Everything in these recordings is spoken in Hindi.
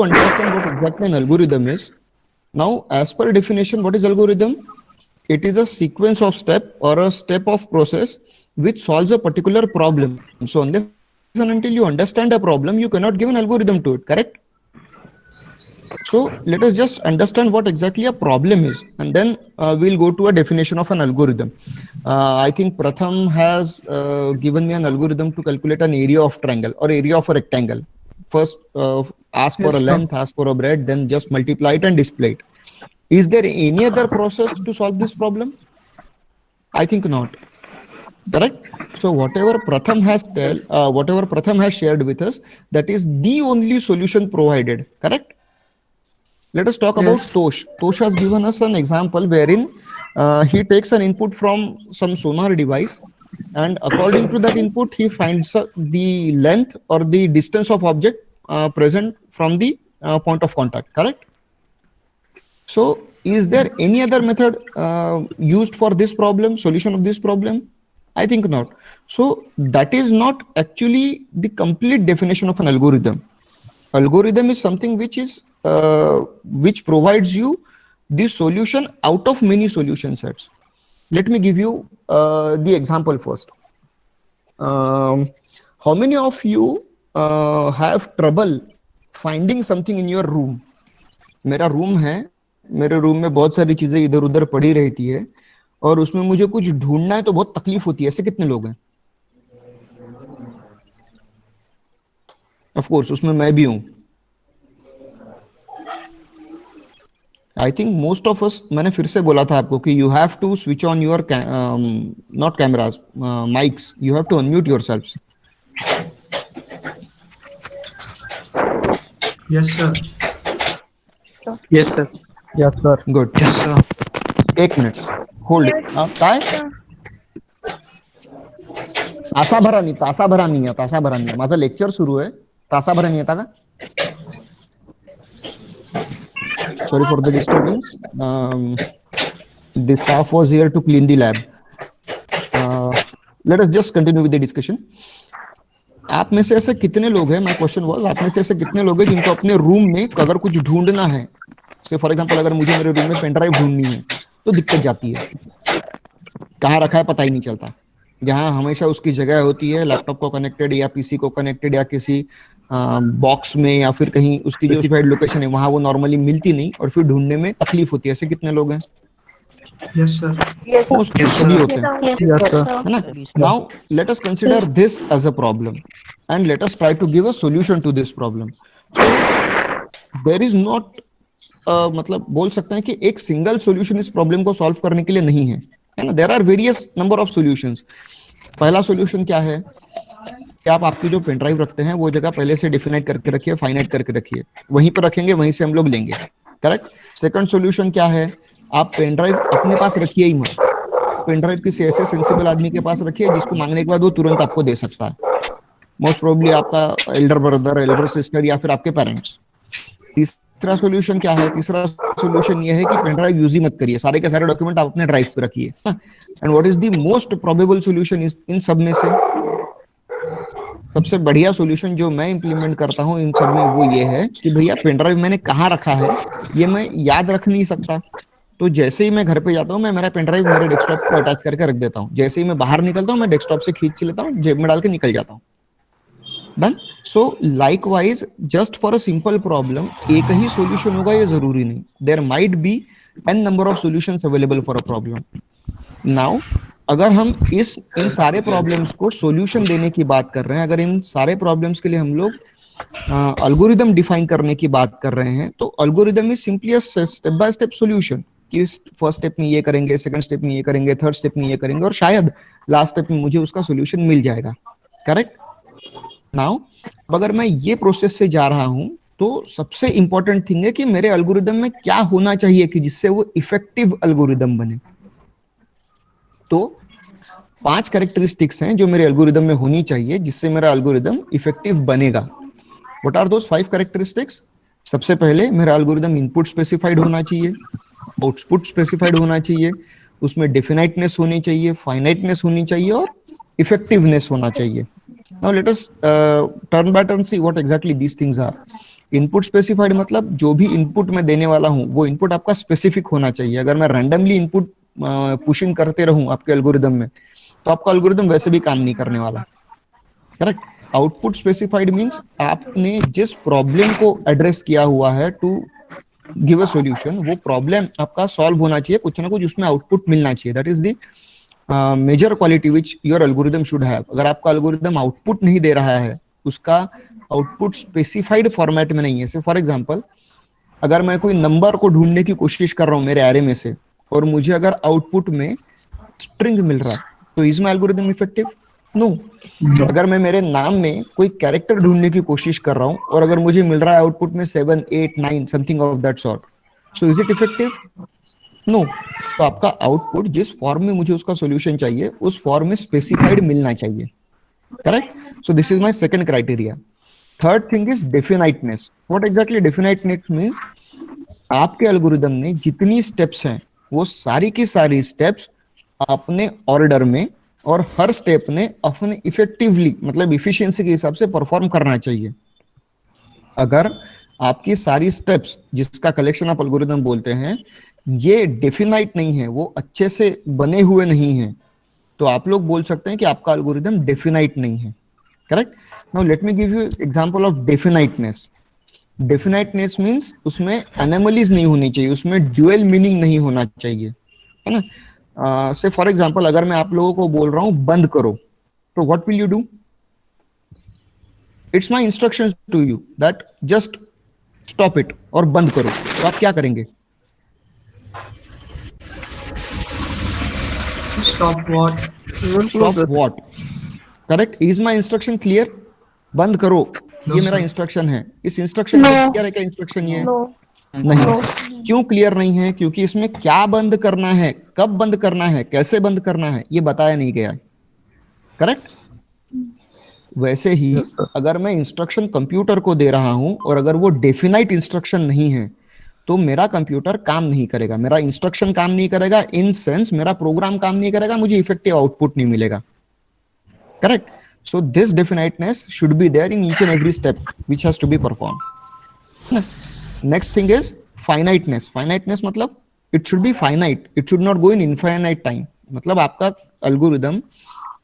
understand what exactly an algorithm is. Now, as per definition, what is algorithm? It is a sequence of step or a step of process which solves a particular problem. So unless and until you understand a problem, you cannot give an algorithm to it, correct? So let us just understand what exactly a problem is, and then we'll go to a definition of an algorithm. I think Pratham has given me an algorithm to calculate an area of triangle or area of a rectangle. First, ask for a length, ask for a breadth, then just multiply it and display it. Is there any other process to solve this problem? I think not. Correct. So whatever Pratham has shared with us, that is the only solution provided. Correct. Let us talk about Tosh. Tosh has given us an example wherein he takes an input from some sonar device, and according to that input, he finds the length or the distance of object present from the point of contact. Correct. So, is there any other method used for this problem, solution of this problem? I think not. So, that is not actually the complete definition of an algorithm. Algorithm is something which provides you the solution out of many solution sets. Let me give you the example first. How many of you have trouble finding something in your room? मेरा रूम है, मेरे रूम में बहुत सारी चीजें इधर उधर पड़ी रहती है और उसमें मुझे कुछ ढूंढना है तो बहुत तकलीफ होती है. ऐसे कितने लोग हैं? ऑफ कोर्स उसमें मैं भी हूं. I think most of us, मैंने फिर से बोला था आपको कि you have to switch on your not cameras, mics. You have to unmute yourselves. Yes sir. Yes sir. Yes sir. Good. Yes sir. एक मिनिट होल्ड. काय तासाभरा नाही. माझं लेक्चर सुरू आहे. तासाभरानी येता का? Sorry for the disturbance. The staff was here to clean the lab. Let us just continue with the discussion. आप में से ऐसे कितने लोग हैं? My question was, आप में से ऐसे कितने लोग हैं जिनको अपने रूम में अगर कुछ ढूंढना है, से फॉर एग्जांपल अगर मुझे मेरे रूम में पेन ड्राइव ढूंढनी है तो दिक्कत जाती है. कहाँ रखा है पता ही नहीं चलता. जहाँ हमेशा उसकी जगह होती है लैपटॉप को कनेक्टेड या पीसी को कनेक्टेड या किसी बॉक्स में या फिर कहीं उसकी जो स्पेसिफाइड लोकेशन है वहां वो नॉर्मली मिलती नहीं और फिर ढूंढने में तकलीफ होती है. ऐसे कितने लोग हैं? Yes sir. सभी होते हैं. Yes sir. है ना? Now let us consider this as a problem and let us try to give a solution to this problem. So there is not, मतलब बोल सकते हैं कि एक सिंगल सॉल्यूशन इस प्रॉब्लम को सॉल्व करने के लिए नहीं है ना. There are various number of solutions. पहला सॉल्यूशन क्या है कि आप आपकी जो पेन ड्राइव रखते हैं वो जगह पहले से डिफाइनाइट करके रखिए, फाइनाइट करके रखिए, वहीं पर रखेंगे, वहीं से हम लोग लेंगे. करेक्ट. सेकंड सॉल्यूशन क्या है? आप पेन ड्राइव अपने पास रखिए ही मत. पेन ड्राइव किसी ऐसे सेंसिबल आदमी के पास रखिए जिसको मांगने के बाद वो तुरंत आपको दे सकता है. मोस्ट प्रोबेबली आपका एल्डर ब्रदर, एल्डर सिस्टर या फिर आपके पेरेंट्स. तीसरा सॉल्यूशन क्या है? तीसरा सॉल्यूशन ये है कि पेन ड्राइव यूज ही मत करिए, सारे के सारे डॉक्यूमेंट आप अपने ड्राइव पे रखिए. And what is the most probable solution is, इन सब में से सबसे बढ़िया सॉल्यूशन जो मैं इंप्लीमेंट करता हूं इन सब में वो ये है कि भैया पेन ड्राइव मैंने कहाँ रखा है ये मैं याद रख नहीं सकता, तो जैसे ही मैं घर पे जाता हूँ मैं मेरा पेन ड्राइव मेरे डेस्कटॉप को अटैच करके रख देता हूँ. जैसे ही मैं बाहर निकलता हूँ मैं डेस्कटॉप से खींच लेता हूँ, जेब में डाल के निकल जाता हूँ. Done. So likewise just for a simple problem एक ही सॉल्यूशन होगा ये जरूरी नहीं. There might be an number of solutions available for a problem. Now अगर हम इन सारे प्रॉब्लम्स को सॉल्यूशन देने की बात कर रहे हैं, अगर इन सारे प्रॉब्लम्स के लिए हम लोग अल्गोरिदम डिफाइन करने की बात कर रहे हैं, तो algorithm is simply a step by step solution कि फर्स्ट स्टेप में ये करेंगे, सेकंड स्टेप में ये करेंगे, थर्ड स्टेप में ये करेंगे और शायद लास्ट स्टेप में मुझे उसका सॉल्यूशन मिल जाएगा. करेक्ट. नाउ अगर मैं ये प्रोसेस से जा रहा हूं तो सबसे इंपॉर्टेंट थिंग है कि मेरे अल्गोरिदम में क्या होना चाहिए कि जिससे वो इफेक्टिव अल्गोरिदम बने. तो 5 कैरेक्टरिस्टिक्स हैं जो मेरे एल्गोरिदम में होनी चाहिए जिससे मेरा एल्गोरिदम इफेक्टिव बनेगा. What are those 5 characteristics? सबसे पहले मेरा एल्गोरिदम इनपुट स्पेसिफाइड होना चाहिए, आउटपुट स्पेसिफाइड होना चाहिए, उसमें डेफिनाइटनेस होनी चाहिए, फाइनाइटनेस होनी चाहिए और इफेक्टिवनेस होना चाहिए. Now let us turn by turn see what exactly these things are. Input specified मतलब जो भी इनपुट मैं देने वाला हूं वो इनपुट आपका स्पेसिफिक होना चाहिए। अगर मैं रैंडमली इनपुट पुशिंग करते रहूं आपके एल्गोरिदम में तो आपका एल्गोरिदम वैसे भी काम नहीं करने वाला। करेक्ट। आउटपुट स्पेसिफाइड मींस आपने जिस प्रॉब्लम को एड्रेस किया हुआ है टू गिव अ सॉल्यूशन, वो प्रॉब्लम आपका सॉल्व होना चाहिए, कुछ ना कुछ उसमें आउटपुट मिलना चाहिए। That is the major quality which your algorithm should have. अगर आपका एल्गोरिदम आउटपुट नहीं दे रहा है, उसका आउटपुट स्पेसिफाइड फॉर्मेट में नहीं है। से फॉर एग्जांपल, अगर मैं कोई नंबर को ढूंढने की कोशिश कर रहा हूं मेरे एरे में से और मुझे अगर आउटपुट में स्ट्रिंग मिल रहा है तो is my algorithm effective? No. अगर मैं मेरे नाम में कोई कैरेक्टर ढूंढने की कोशिश कर रहा हूं और अगर मुझे मिल रहा है आउटपुट में 7 8 9 something of that sort, so is it effective? No. तो आपका आउटपुट जिस फॉर्म में मुझे उसका सॉल्यूशन चाहिए उस फॉर्म में स्पेसिफाइड मिलना चाहिए। Correct. So this is my second criteria. Third thing is definiteness. What exactly definiteness means? आपके एल्गोरिदम ने जितनी स्टेप्स हैं वो सारी की सारी स्टेप्स अपने ऑर्डर में और हर स्टेप ने अपने इफेक्टिवली मतलब इफिशिएंसी के हिसाब से परफॉर्म करना चाहिए। अगर आपकी सारी स्टेप्स जिसका कलेक्शन आप एल्गोरिदम बोलते हैं ये डेफिनाइट नहीं है, वो अच्छे से बने हुए नहीं है, तो आप लोग बोल सकते हैं कि आपका एल्गोरिदम डेफिनाइट नहीं है। Correct. Now let me give you example of definiteness. Definiteness means उसमें एनोमलीज नहीं होनी चाहिए, उसमें ड्यूअल मीनिंग नहीं होना चाहिए, है ना। से फॉर एग्जांपल, अगर मैं आप लोगों को बोल रहा हूं बंद करो, तो what will you do? It's my instructions to you that just stop it और बंद करो, तो आप क्या करेंगे? Stop what? Stop what? Correct. Is my instruction clear? बंद करो, No, ये मेरा sir. इंस्ट्रक्शन है। इस इंस्ट्रक्शन में क्या है? क्या इंस्ट्रक्शन ये नहीं। क्यों क्लियर नहीं है? क्योंकि इसमें क्या बंद करना है, कब बंद करना है, कैसे बंद करना है, ये बताया नहीं गया है। करेक्ट। वैसे ही Yes, sir. अगर मैं इंस्ट्रक्शन कंप्यूटर को दे रहा हूं और अगर वो डेफिनाइट इंस्ट्रक्शन नहीं है तो मेरा कंप्यूटर काम नहीं करेगा, मेरा इंस्ट्रक्शन काम नहीं करेगा, इन सेंस मेरा प्रोग्राम काम नहीं करेगा, मुझे इफेक्टिव आउटपुट नहीं मिलेगा। Correct. So this definiteness should be there in each and every step which has to be performed. Next thing is finiteness. Finiteness मतलब it should be finite. It should not go in infinite time. मतलब आपका algorithm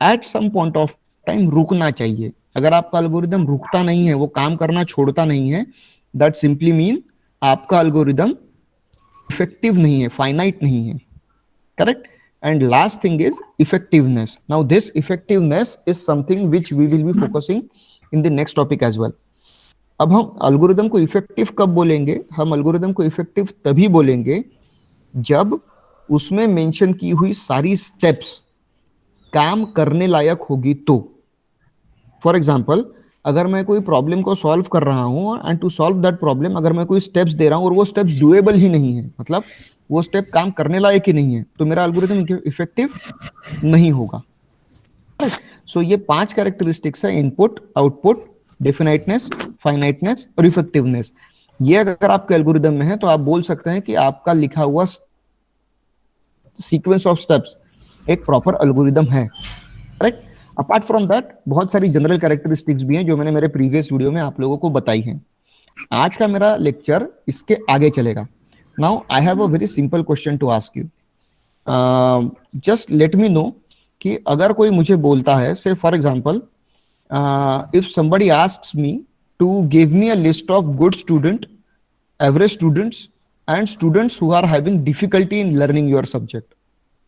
at some point of time रुकना चाहिए। अगर आपका एल्गोरिदम रुकता नहीं है, वो काम करना छोड़ता नहीं है, that simply mean आपका एल्गोरिदम इफेक्टिव नहीं है, फाइनाइट नहीं है। Correct. And last thing is effectiveness. Now this effectiveness is something which we will be focusing in the next topic as well. अब हम एल्गोरिदम को इफेक्टिव कब बोलेंगे? हम एल्गोरिदम को इफेक्टिव तभी बोलेंगे जब उसमें मेंशन की हुई सारी स्टेप्स काम करने लायक होगी। तो फॉर एग्जांपल, अगर मैं कोई प्रॉब्लम को सॉल्व कर रहा हूं and to solve that problem अगर मैं कोई स्टेप्स दे रहा हूं और वो स्टेप्स डुएबल ही नहीं है, मतलब वो स्टेप काम करने लायक ही नहीं है, तो मेरा एल्गोरिथम इफेक्टिव नहीं होगा। सो ये 5 कैरेक्टरिस्टिक्स है, इनपुट, आउटपुट, डेफिनाइटनेस, फाइनाइटनेस और इफेक्टिवनेस। ये अगर आपके एल्गोरिथम में है तो आप बोल सकते हैं कि आपका लिखा हुआ सीक्वेंस ऑफ स्टेप्स एक प्रॉपर एल्गोरिथम है। करेक्ट। अपार्ट फ्रॉम दैट बहुत सारी जनरल कैरेक्टरिस्टिक्स भी हैं जो मैंने मेरे प्रीवियस वीडियो में आप लोगों को बताई हैं। आज का मेरा लेक्चर इसके आगे चलेगा। Now I have a very simple question to ask you. Just let me know कि अगर कोई मुझे बोलता है, say for example, if somebody asks me to give me a list of good student, average students and students who are having difficulty in learning your subject,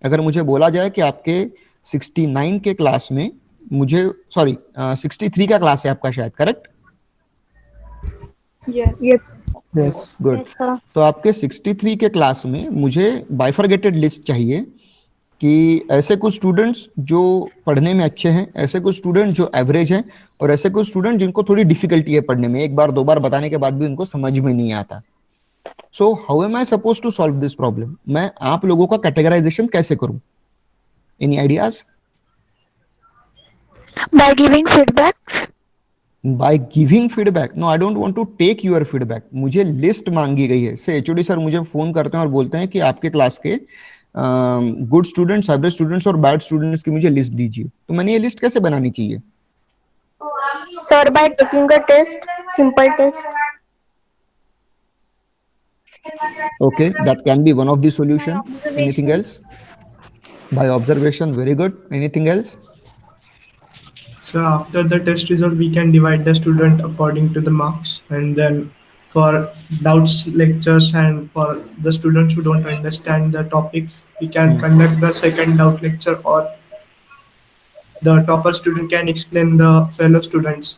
अगर मुझे बोला जाए कि आपके 69 के क्लास में मुझे 63 का क्लास है आपका शायद, करेक्ट? Yes. गुड। तो आपके 63 के क्लास में मुझे बाइफरगेटेड लिस्ट चाहिए कि ऐसे कुछ स्टूडेंट्स जो पढ़ने में अच्छे हैं, ऐसे कुछ स्टूडेंट जो एवरेज हैं और ऐसे कुछ स्टूडेंट जिनको थोड़ी डिफिकल्टी है पढ़ने में, एक बार दो बार बताने के बाद भी उनको समझ में नहीं आता। So how am I supposed to solve this problem? मैं आप लोगों का कैटेगराइजेशन कैसे करूं? Any ideas? By giving feedback. By giving feedback? No, I don't want to take your feedback. मुझे लिस्ट मांगी गई है। से एचओडी सर मुझे फोन करते हैं और बोलते हैं कि आपके क्लास के गुड स्टूडेंट्स, एवरेज स्टूडेंट्स और बैड स्टूडेंट्स की मुझे लिस्ट दीजिए। तो मैंने ये लिस्ट कैसे बनानी चाहिए? Sir, by taking a test, simple test. Okay, that can be one of the solution. Anything observation. else? By observation, very good. Anything else? So after the test result, we can divide the student according to the marks, and then for doubts lectures and for the students who don't understand the topic, we can conduct the second doubt lecture, or the topper student can explain the fellow students.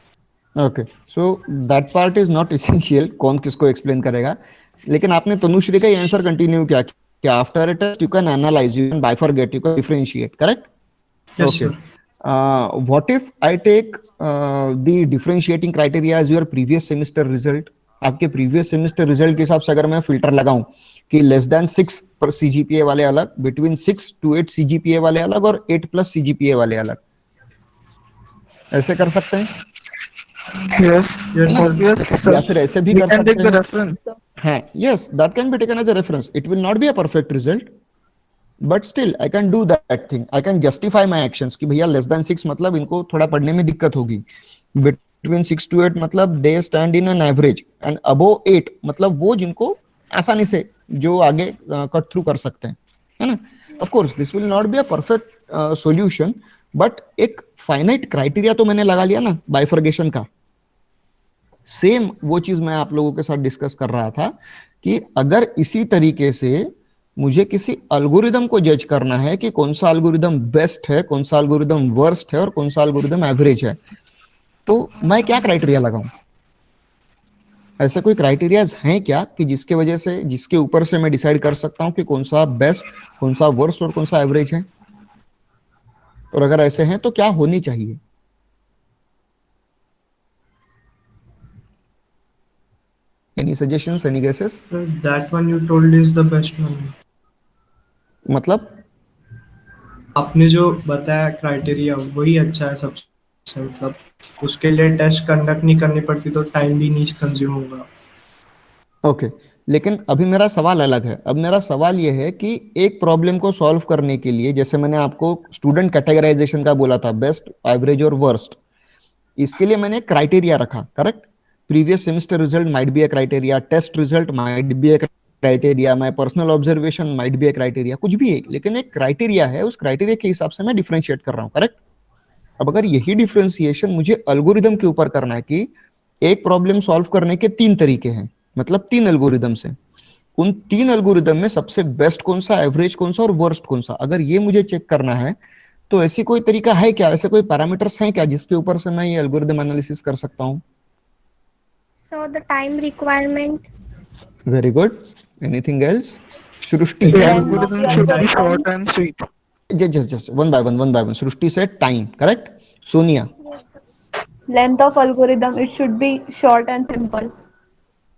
Okay so that part is not essential कौन किसको एक्सप्लेन करेगा, लेकिन आपने तनुश्री का आंसर कंटिन्यू किया कि after a test you can analyse, you can bifurcate, you can differentiate, correct? Yes, okay, sir. What if I take the differentiating criteria as your previous semester result? आपके प्रीवियस सेमेस्टर रिजल्ट के हिसाब से अगर मैं फिल्टर लगाऊं कि लेस देन 6 पर सीजीपीए वाले अलग, बिटवीन 6 to 8 सीजीपीए वाले अलग, और 8+ सीजीपीए वाले अलग, ऐसे कर सकते हैं? Yes. Yes, sir. Yes, sir. या फिर ऐसे भी We कर can take सकते the हैं? reference. हाँ, yes, that can be taken as a reference. It will not be a perfect result, but still I can do that thing. I can justify my actions कि भैया less than 6 मतलब इनको थोड़ा पढ़ने में दिक्कत होगी, between 6 to 8 मतलब they stand in an average, and above 8 मतलब वो जिनको आसानी से जो आगे कट थ्रू कर सकते हैं, है ना? Of course, this will not be a perfect solution, but एक finite criteria तो मैंने लगा लिया ना bifurcation का. सेम वो चीज मैं आप लोगों के साथ डिस्कस कर रहा था कि अगर इसी तरीके से मुझे किसी एल्गोरिदम को जज करना है कि कौन सा एल्गोरिदम बेस्ट है, कौन सा एल्गोरिदम वर्स्ट है, और कौन सा एल्गोरिदम एवरेज है, तो मैं क्या क्राइटेरिया लगाऊं? ऐसे कोई क्राइटेरियाज हैं क्या कि जिसके वजह से, जिसके ऊपर से मैं डिसाइड कर सकता हूं कि कौन सा बेस्ट, कौन सा वर्स्ट और कौन सा एवरेज है? और अगर ऐसे हैं तो क्या होनी चाहिए? Any suggestions, any guesses? So that one you told is the best one. मतलब आपने जो बताया क्राइटेरिया वही अच्छा है सबसे, मतलब उसके लिए टेस्ट कंडक्ट नहीं करनी पड़ती तो टाइम भी नहीं कंज्यूम होगा. ओके, लेकिन अभी मेरा सवाल अलग है. अब मेरा सवाल यह है कि एक प्रॉब्लम को सॉल्व करने के लिए, जैसे मैंने आपको स्टूडेंट कैटेगराइजेशन का बोला था, बेस्ट, एवरेज और वर्स्ट, इसके लिए मैंने क्राइटेरिया रखा, correct? Previous semester result might be a criteria, test result might be a criteria, my personal observation might be a criteria, कुछ भी एक, लेकिन एक क्राइटेरिया है, उस क्राइटेरिया के हिसाब से मैं डिफरेंशिएट कर रहा हूं, करेक्ट? अब अगर यही डिफरेंशिएशन मुझे एल्गोरिदम के ऊपर करना है कि एक प्रॉब्लम सॉल्व करने के 3 तरीके हैं, मतलब 3 एल्गोरिदम्स हैं, उन 3 एल्गोरिदम में सबसे बेस्ट कौन सा, एवरेज कौन सा और वर्स्ट कौन सा, अगर ये मुझे चेक करना है तो ऐसी कोई तरीका है क्या, ऐसे कोई पैरामीटर्स हैं क्या जिसके ऊपर से मैं ये एल्गोरिदम एनालिसिस कर सकता हूं? So the time requirement. Very good. Anything else? Srishti? The Length of algorithm the should be algorithm. short and sweet. just one by one. सृष्टि से time, correct? Sonia? Yes, sir. Length of algorithm, it should be short and simple.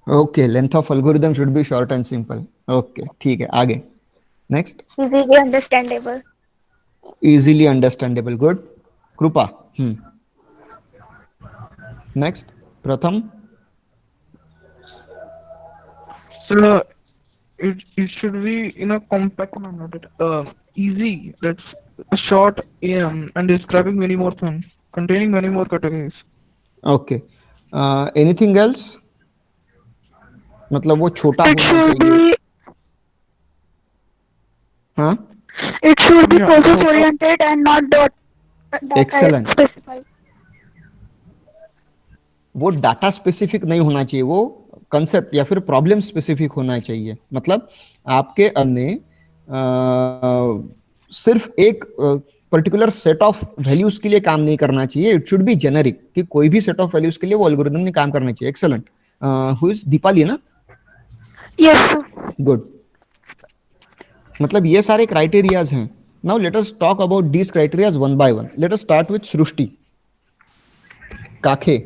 Okay, length of algorithm should be short and simple. Okay, ठीक है, आगे next. Easily understandable. Easily understandable, good. कृपा? नेक्स्ट. प्रथम? So it should be in a compact manner, easy. That's short and describing many more things, containing many more categories. Okay, anything else? मतलब वो छोटा It होना should चाहिए. be. हाँ, It should be Yeah, process so- oriented and not data Excellent. specified. वो डाटा स्पेसिफिक नहीं होना चाहिए, वो कंसेप्ट या फिर प्रॉब्लम स्पेसिफिक होना चाहिए. मतलब आपके अन्य सिर्फ एक पर्टिकुलर सेट ऑफ वैल्यूज के लिए काम नहीं करना चाहिए. इट शुड बी जेनरिक, कि कोई भी सेट ऑफ वैल्यूज के लिए वो एल्गोरिदम ने काम करना चाहिए. एक्सेलेंट. हु इज दीपाली, ना? Yes, sir. गुड. मतलब ये सारे क्राइटेरियाज हैं. Now let us talk about these criterias one by one. Let us start with Srishti Kakhe,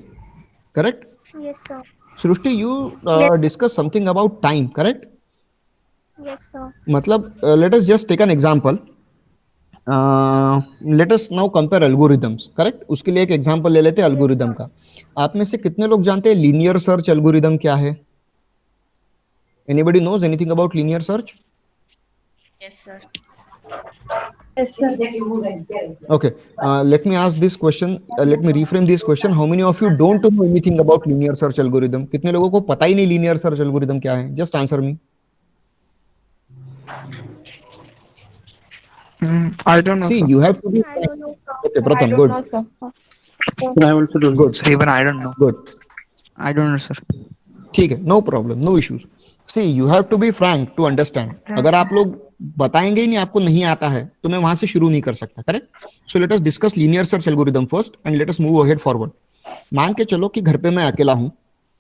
correct? Yes, sir. Srishti, you Yes. Discuss something about time, correct? Yes, sir. मतलब let us just take an example. Let us now compare algorithms, correct? उसके लिए एक एग्जांपल ले लेते हैं एल्गोरिदम का. आप में से कितने लोग जानते हैं लीनियर सर्च एल्गोरिदम क्या है? Anybody knows anything about linear search? Yes, sir. Yes, sir. Okay, let me ask this question. Let me reframe this question. How many of you don't know anything about linear search algorithm? कितने लोगों को पता ही नहीं linear search algorithm क्या है? Just answer me. I don't know, See, sir. you have to be. I don't know, sir. Okay, I Pratham, don't good, know, sir. I also don't know. good, Even I don't know. good. I don't know, sir. ठीक है, no problem, no issues. See, you have to be frank to understand. अगर आप लोग बताएंगे ही नहीं, आपको नहीं आता है, तो मैं वहां से शुरू नहीं कर सकता, correct? So let us discuss linear search algorithm first and let us move ahead forward. मान के चलो कि घर पे मैं अकेला हूं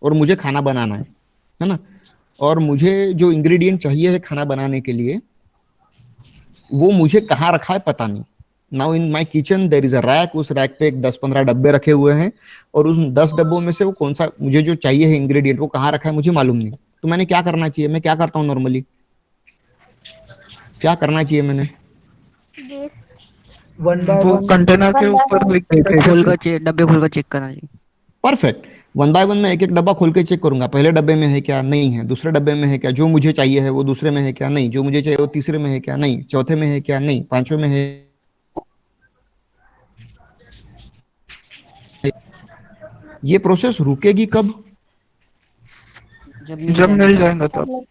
और मुझे खाना बनाना है ना? और मुझे जो इंग्रेडिएंट चाहिए है खाना बनाने के लिए, वो मुझे कहाँ रखा है पता नहीं. Now in my kitchen there is a rack, उस रैक पे 10-15 डब्बे रखे हुए हैं और उस 10 डब्बों में से वो कौन सा मुझे जो चाहिए है इंग्रेडिएंट वो कहाँ रखा है मुझे मालूम नहीं. तो मैंने क्या करना चाहिए? मैं क्या करता हूँ नॉर्मली? क्या करना चाहिए मैंने? Guess. One by वो one. कंटेनर के One by ऊपर one. लिख के खोल कर चेक, डब्बे खोल कर चेक करना चाहिए. परफेक्ट. वन बाय वन मैं एक एक डब्बा खोल के चेक करूंगा. पहले डब्बे में है क्या? नहीं है. दूसरे डब्बे में है क्या? जो मुझे चाहिए है वो दूसरे में है क्या? नहीं. जो मुझे चाहिए वो तीसरे में है क्या? नहीं. चौथे में है क्या? नहीं. पांचवें में है. ये प्रोसेस रुकेगी कब? जब जब मिल जाएगा तब.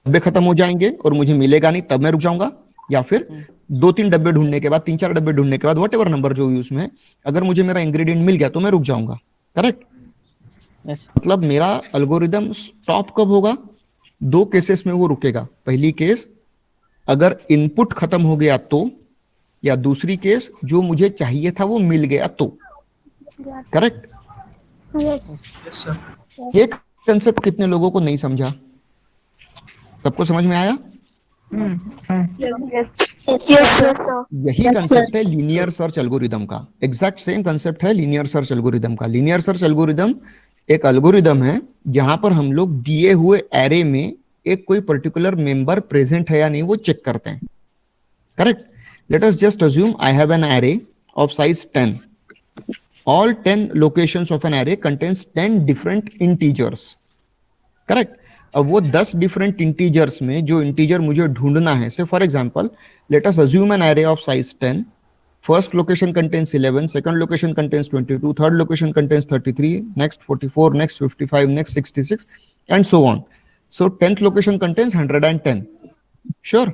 डब्बे खत्म हो जाएंगे और मुझे मिलेगा नहीं तब मैं रुक जाऊंगा, या फिर 2-3 डब्बे ढूंढने के बाद, 3-4 डब्बे ढूंढने के बाद, वट एवर नंबर जो भी उसमें, अगर मुझे मेरा इंग्रेडिएंट मिल गया तो मैं रुक जाऊंगा. करेक्ट? Yes. मतलब मेरा अल्गोरिदम स्टॉप कब होगा? 2 केसेस में वो रुकेगा. पहली केस अगर इनपुट खत्म हो गया तो, या दूसरी केस जो मुझे चाहिए था वो मिल गया तो. करेक्ट? Yes. Yes, sir. ये कंसेप्ट कितने लोगों को नहीं समझा? सबको समझ में आया? Yes. Yes, sir. यही कंसेप्ट है लीनियर सर्च एल्गोरिदम का. एग्जैक्ट सेम कंसेप्ट है लीनियर सर्च एल्गोरिदम का. लीनियर सर्च एल्गोरिदम एक एल्गोरिदम है जहां पर हम लोग दिए हुए एरे में एक कोई पर्टिकुलर मेंबर प्रेजेंट है या नहीं वो चेक करते हैं. Correct? Late us just assume I have an array of size 10. All 10 locations of an array contains 10 different integers. Correct? अब वो 10 डिफरेंट इंटीजर्स में जो इंटीजर मुझे ढूंढना है, say for example let us assume an array of size 10. First location contains 11, second location contains 22, third location contains 33, next 44, next 55, next 66 and so on. So 10th location contains 110. Sure?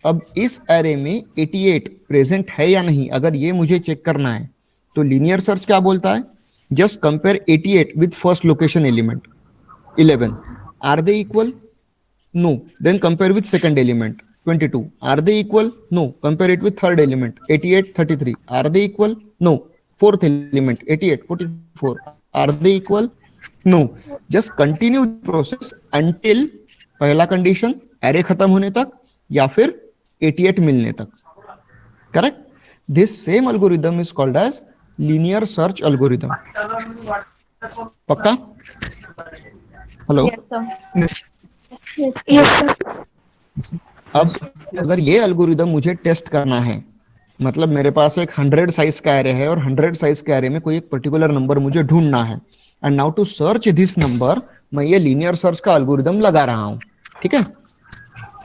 अब इस एरे में 88 प्रेजेंट है या नहीं, अगर ये मुझे चेक करना है तो लीनियर सर्च क्या बोलता है? Just compare 88 with first location element 11. Are they equal? No. Then compare with second element 22. Are they equal? No. Compare it with third element 88, 33. Are they equal? No. Fourth element 88, 44. Are they equal? No. Just continue the process until पहला कंडीशन एरे खत्म होने तक या फिर 88 मिलने तक. Correct? This same algorithm is called as linear search algorithm. पक्का? Hello? Yes, sir. Yes, sir. अब अगर ये एल्गोरिदम मुझे टेस्ट करना है, मतलब मेरे पास एक 100 साइज का एरे है और 100 साइज के एरे में कोई एक पर्टिकुलर नंबर मुझे ढूंढना है, and now to search this number मैं ये लीनियर सर्च का एल्गोरिदम लगा रहा हूं. ठीक है?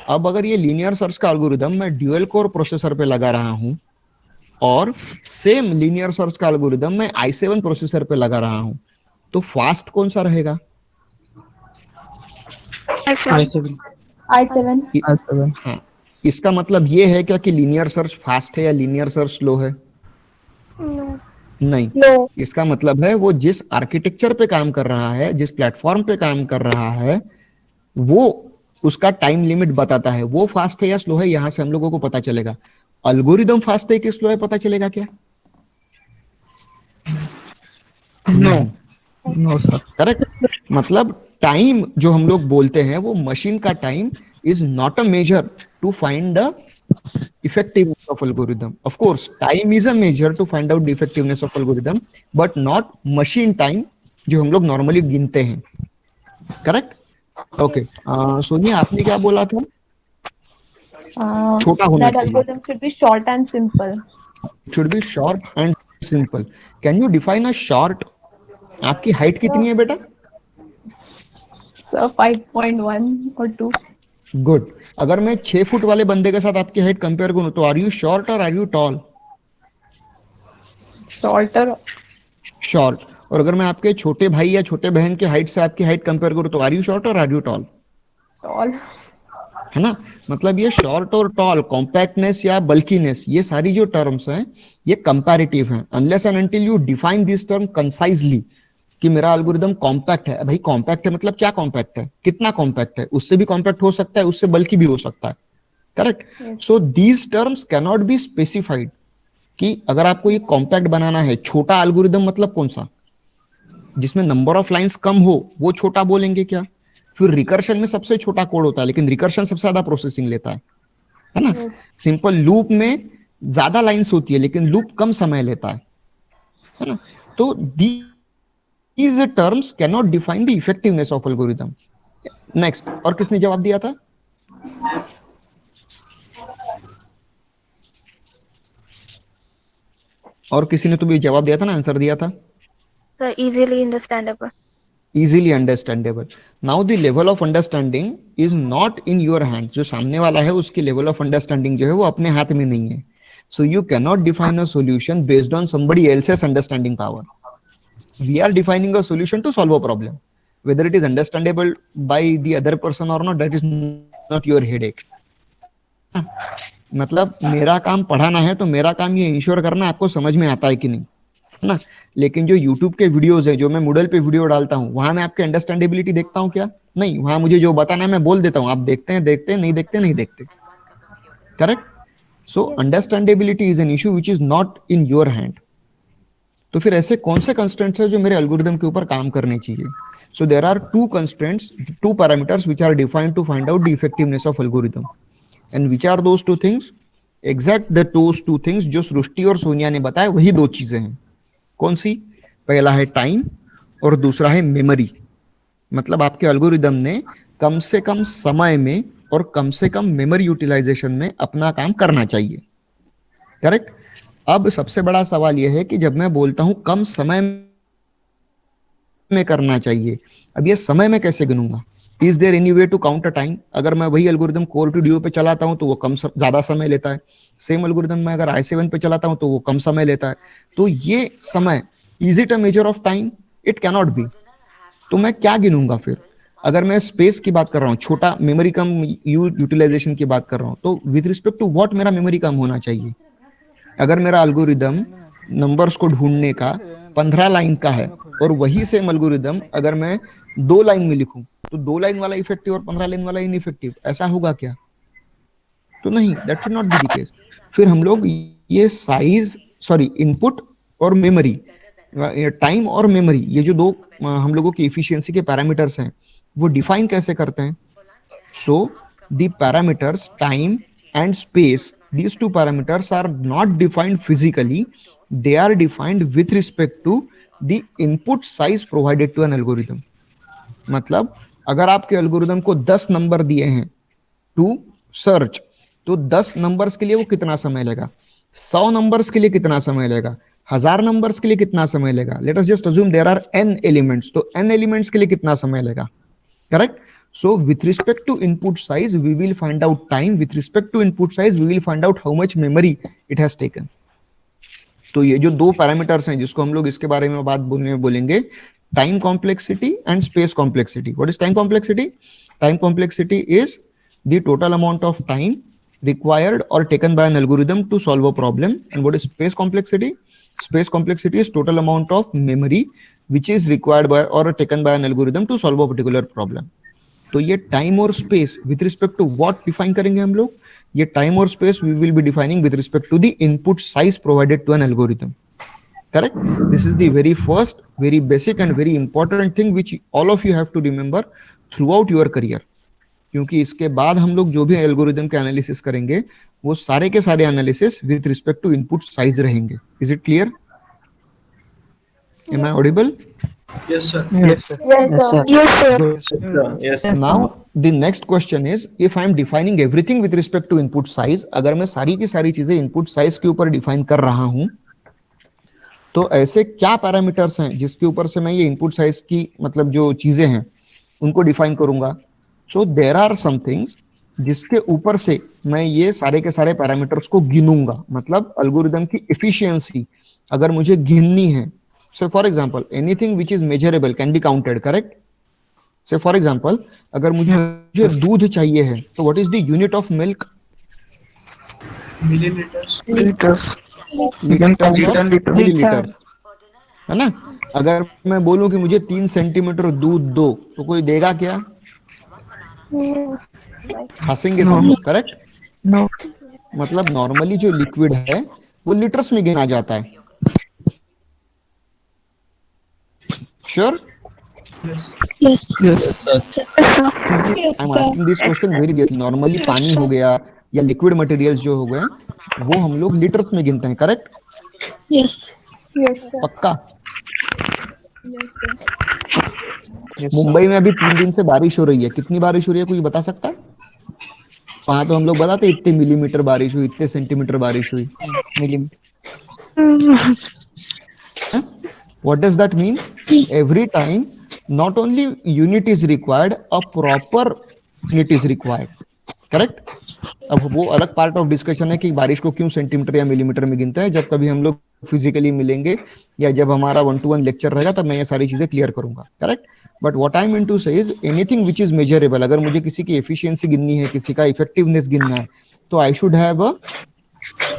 अब अगर ये लीनियर सर्च का एल्गोरिदम मैं ड्यूअल कोर प्रोसेसर पे लगा रहा हूं और सेम लीनियर सर्च का एल्गोरिदम मैं i7 प्रोसेसर पे लगा रहा हूं, तो फास्ट कौन सा रहेगा? I7. I7. I7. हाँ. इसका मतलब ये है क्या कि लीनियर सर्च फास्ट है या लीनियर सर्च स्लो है? No. नहीं. No. इसका मतलब है वो जिस आर्किटेक्चर पे काम कर रहा है, जिस प्लेटफॉर्म पे काम कर रहा है, वो उसका टाइम लिमिट बताता है. वो फास्ट है या स्लो है, यहां से हम लोगों को पता चलेगा. एल्गोरिदम फास्ट है कि स्लो है पता चलेगा क्या? No. No, sir. करेक्ट? मतलब टाइम जो हम लोग बोलते हैं वो मशीन का time is not a measure to find the effectiveness of algorithm. Of course, time is a measure to find out the effectiveness of algorithm, but not machine time जो हम लोग नॉर्मली गिनते हैं. करेक्ट? ओके. सोनिया आपने क्या बोला था? छोटा होना That चाहिए. algorithm should be short and simple. Should be short and simple. Can you define a short? आपकी हाइट कितनी है बेटा? So 5.1 or 2. गुड। अगर मैं 6 फुट वाले बंदे के साथ आपकी हाइट कंपेयर करूं तो आर यू शॉर्ट और are you tall? Shorter. Short. और अगर मैं आपके छोटे भाई या छोटे बहन के हाइट से आपकी हाइट कंपेयर करूं तो आर यू शॉर्ट और आर यू टॉल? Tall. है ना? मतलब ये शॉर्ट और टॉल, कॉम्पैक्टनेस या बल्कीनेस, ये सारी जो टर्म्स हैं ये कंपैरेटिव हैं। Unless and until you define this term concisely कि मेरा एल्गोरिदम कॉम्पैक्ट है। भाई कॉम्पैक्ट है मतलब क्या कॉम्पैक्ट है, कितना कॉम्पैक्ट है? उससे भी कॉम्पैक्ट हो सकता है, उससे बल्कि भी हो सकता है। Correct? So these terms can not be specified कि अगर आपको ये कॉम्पैक्ट बनाना है, छोटा एल्गोरिदम मतलब कौन सा? जिसमें नंबर ऑफ लाइंस कम हो वो छोटा बोलेंगे क्या? फिर रिकर्शन में सबसे छोटा कोड होता है, लेकिन रिकर्शन सबसे ज्यादा प्रोसेसिंग लेता है ना? सिंपल लूप में ज्यादा लाइंस होती है लेकिन लूप कम समय लेता है ना? तो these terms cannot define the effectiveness of algorithm. Next, और किसने जवाब दिया था? और किसी ने तो भी जवाब दिया था ना, आंसर दिया था। Sir, easily understandable. Easily understandable. Now the level of understanding is not in your hand. जो सामने वाला है उसकी level of understanding जो है वो अपने हाथ में नहीं है. So you cannot define a solution based on somebody else's understanding power. We are defining a solution to solve a problem. Whether it is understandable by the other person or not, that is not your headache. मतलब मेरा काम पढ़ाना है तो मेरा काम ये इंश्योर करना आपको समझ में आता है कि नहीं, है ना? लेकिन जो YouTube के वीडियोस है, जो मैं Moodle पे वीडियो डालता हूँ, वहां मैं आपके अंडरस्टैंडेबिलिटी देखता हूँ क्या? नहीं। वहां मुझे जो बताना है मैं बोल देता हूँ, आप देखते हैं देखते हैं, नहीं देखते नहीं देखते। Correct? So understandability is an issue which is not in your hand. तो फिर ऐसे कौन से कंस्ट्रेंट्स है जो मेरे एल्गोरिदम के ऊपर काम करने चाहिए? So there are two constraints, two parameters which are defined to find out the effectiveness of algorithm. And which are those two things? Exact the those two things जो सृष्टि और सोनिया ने बताया, वही दो चीजें हैं। कौन सी? पहला है टाइम और दूसरा है मेमोरी। मतलब आपके एल्गोरिदम ने कम से कम समय में और कम से कम मेमोरी यूटिलाइजेशन में अपना काम करना चाहिए। करेक्ट? अब सबसे बड़ा सवाल यह है कि जब मैं बोलता हूं कम समय में करना चाहिए, अब ये समय में कैसे गिनूंगा? Is there any way to count a time? अगर मैं वही एल्गोरिदम कोर टू ड्यू पे चलाता हूं तो वो ज्यादा समय लेता है। सेम एल्गोरिदम में अगर i7 पे चलाता हूं तो वो कम समय लेता है। तो ये समय, is it a major of time? It can not be. तो मैं क्या गिनूंगा फिर? अगर मैं स्पेस की बात कर रहा हूँ, छोटा मेमोरी कम यूटिलाइजेशन की बात कर रहा हूँ, तो विद रिस्पेक्ट टू व्हाट मेरा मेमोरी कम होना चाहिए? अगर मेरा एल्गोरिदम नंबर्स को ढूंढने का 15 लाइन का है और वही सेम एल्गोरिदम अगर मैं 2 लाइन में लिखूं तो 2 लाइन वाला इफेक्टिव और 15 लाइन वाला इनइफेक्टिव, ऐसा होगा क्या? तो नहीं, that should not be the case. फिर हम लोग ये साइज, सॉरी, इनपुट और मेमोरी, टाइम और मेमोरी, ये जो दो हम लोगों की एफिशिएंसी के पैरामीटर्स हैं, वो डिफाइन कैसे करते हैं? So the parameters time and space, these two parameters are not defined physically, they are defined with respect to the input size provided to an algorithm. मतलब अगर आपके एल्गोरिदम को 10 नंबर दिए हैं टू सर्च, तो 10 नंबर्स के लिए वो कितना समय लेगा? 100 नंबर्स के लिए कितना समय लेगा? 1000 नंबर्स के लिए कितना समय लेगा? Let us just assume there are n elements, तो n एलिमेंट्स के लिए कितना समय लेगा? Correct? So with respect to input size, we will find out time. With respect to input size, we will find out how much memory it has taken. तो ये जो दो पैरामीटर्स हैं जिसको हम लोग इसके बारे में बात बोलेंगे, time complexity and space complexity. What is time complexity? Time complexity is the total amount of time required or taken by an algorithm to solve a problem. And what is space complexity? Space complexity is total amount of memory which is required by or taken by an algorithm to solve a particular problem. तो ये टाइम और space with respect to what define करेंगे हम लोग? ये टाइम और space we will be defining with respect to the input size provided to an algorithm. Correct? This is the very first, very basic and very important thing which all of you have to remember throughout your career, क्योंकि इसके बाद हम लोग जो भी एल्गोरिथम के एनालिसिस करेंगे वो सारे के सारे analysis with respect to input size रहेंगे। Is it clear? Am I audible? Yes, sir. Yes, sir. Yes, sir. Yes, sir. Good. Yes. Now the next question is, if I am defining everything with respect to input size, अगर मैं सारी की सारी चीजें इनपुट साइज के ऊपर डिफाइन कर रहा हूं, तो ऐसे क्या पैरामीटर्स हैं जिसके ऊपर से मैं ये इनपुट साइज की मतलब जो चीजें हैं उनको डिफाइन करूंगा? So there are some things जिसके ऊपर से मैं ये सारे के सारे पैरामीटर्स को गिनूंगा, मतलब एल्गोरिदम की एफिशिएंसी अगर मुझे गिननी है, so for example anything which is measurable can be counted, correct? से फॉर एग्जांपल अगर मुझे दूध चाहिए है तो what is the unit of milk? Milliliters. Liters. You can litres count और in liters. मिलीलीटर्स, है ना? अगर मैं बोलूं कि मुझे 3 सेंटीमीटर दूध दो तो कोई देगा क्या? हंसेंगे सब लोग, करेक्ट? No. मतलब नॉर्मली जो लिक्विड है वो लीटर्स में गिना जाता है। Sure? Yes. Yes, sir. I am asking this question very clearly. Normally पानी हो गया या लिक्विड मटेरियल्स जो हो गए वो हम लोग लीटर्स में गिनते हैं, करेक्ट? Yes. Yes, sir. पक्का? Yes, sir. मुंबई में अभी 3 दिन से बारिश हो रही है, कितनी बारिश हो रही है कोई बता सकता है? वहां तो हम लोग बताते इतने मिलीमीटर बारिश हुई, इतने सेंटीमीटर बारिश हुई। Millimetre. What does that mean? Every time not only unit is required, a proper unit is required, correct? अब वो अलग पार्ट ऑफ डिस्कशन है कि बारिश को क्यों सेंटीमीटर या मिलीमीटर में गिनते हैं। जब कभी हम लोग फिजिकली मिलेंगे या जब हमारा 1-to-1 लेक्चर रहेगा तब मैं ये सारी चीजें क्लियर करूंगा, correct? But what I mean to say is anything which is measurable. अगर मुझे किसी की एफिशिएंसी गिननी है, किसी का इफेक्टिवनेस गिनना है, तो I should have a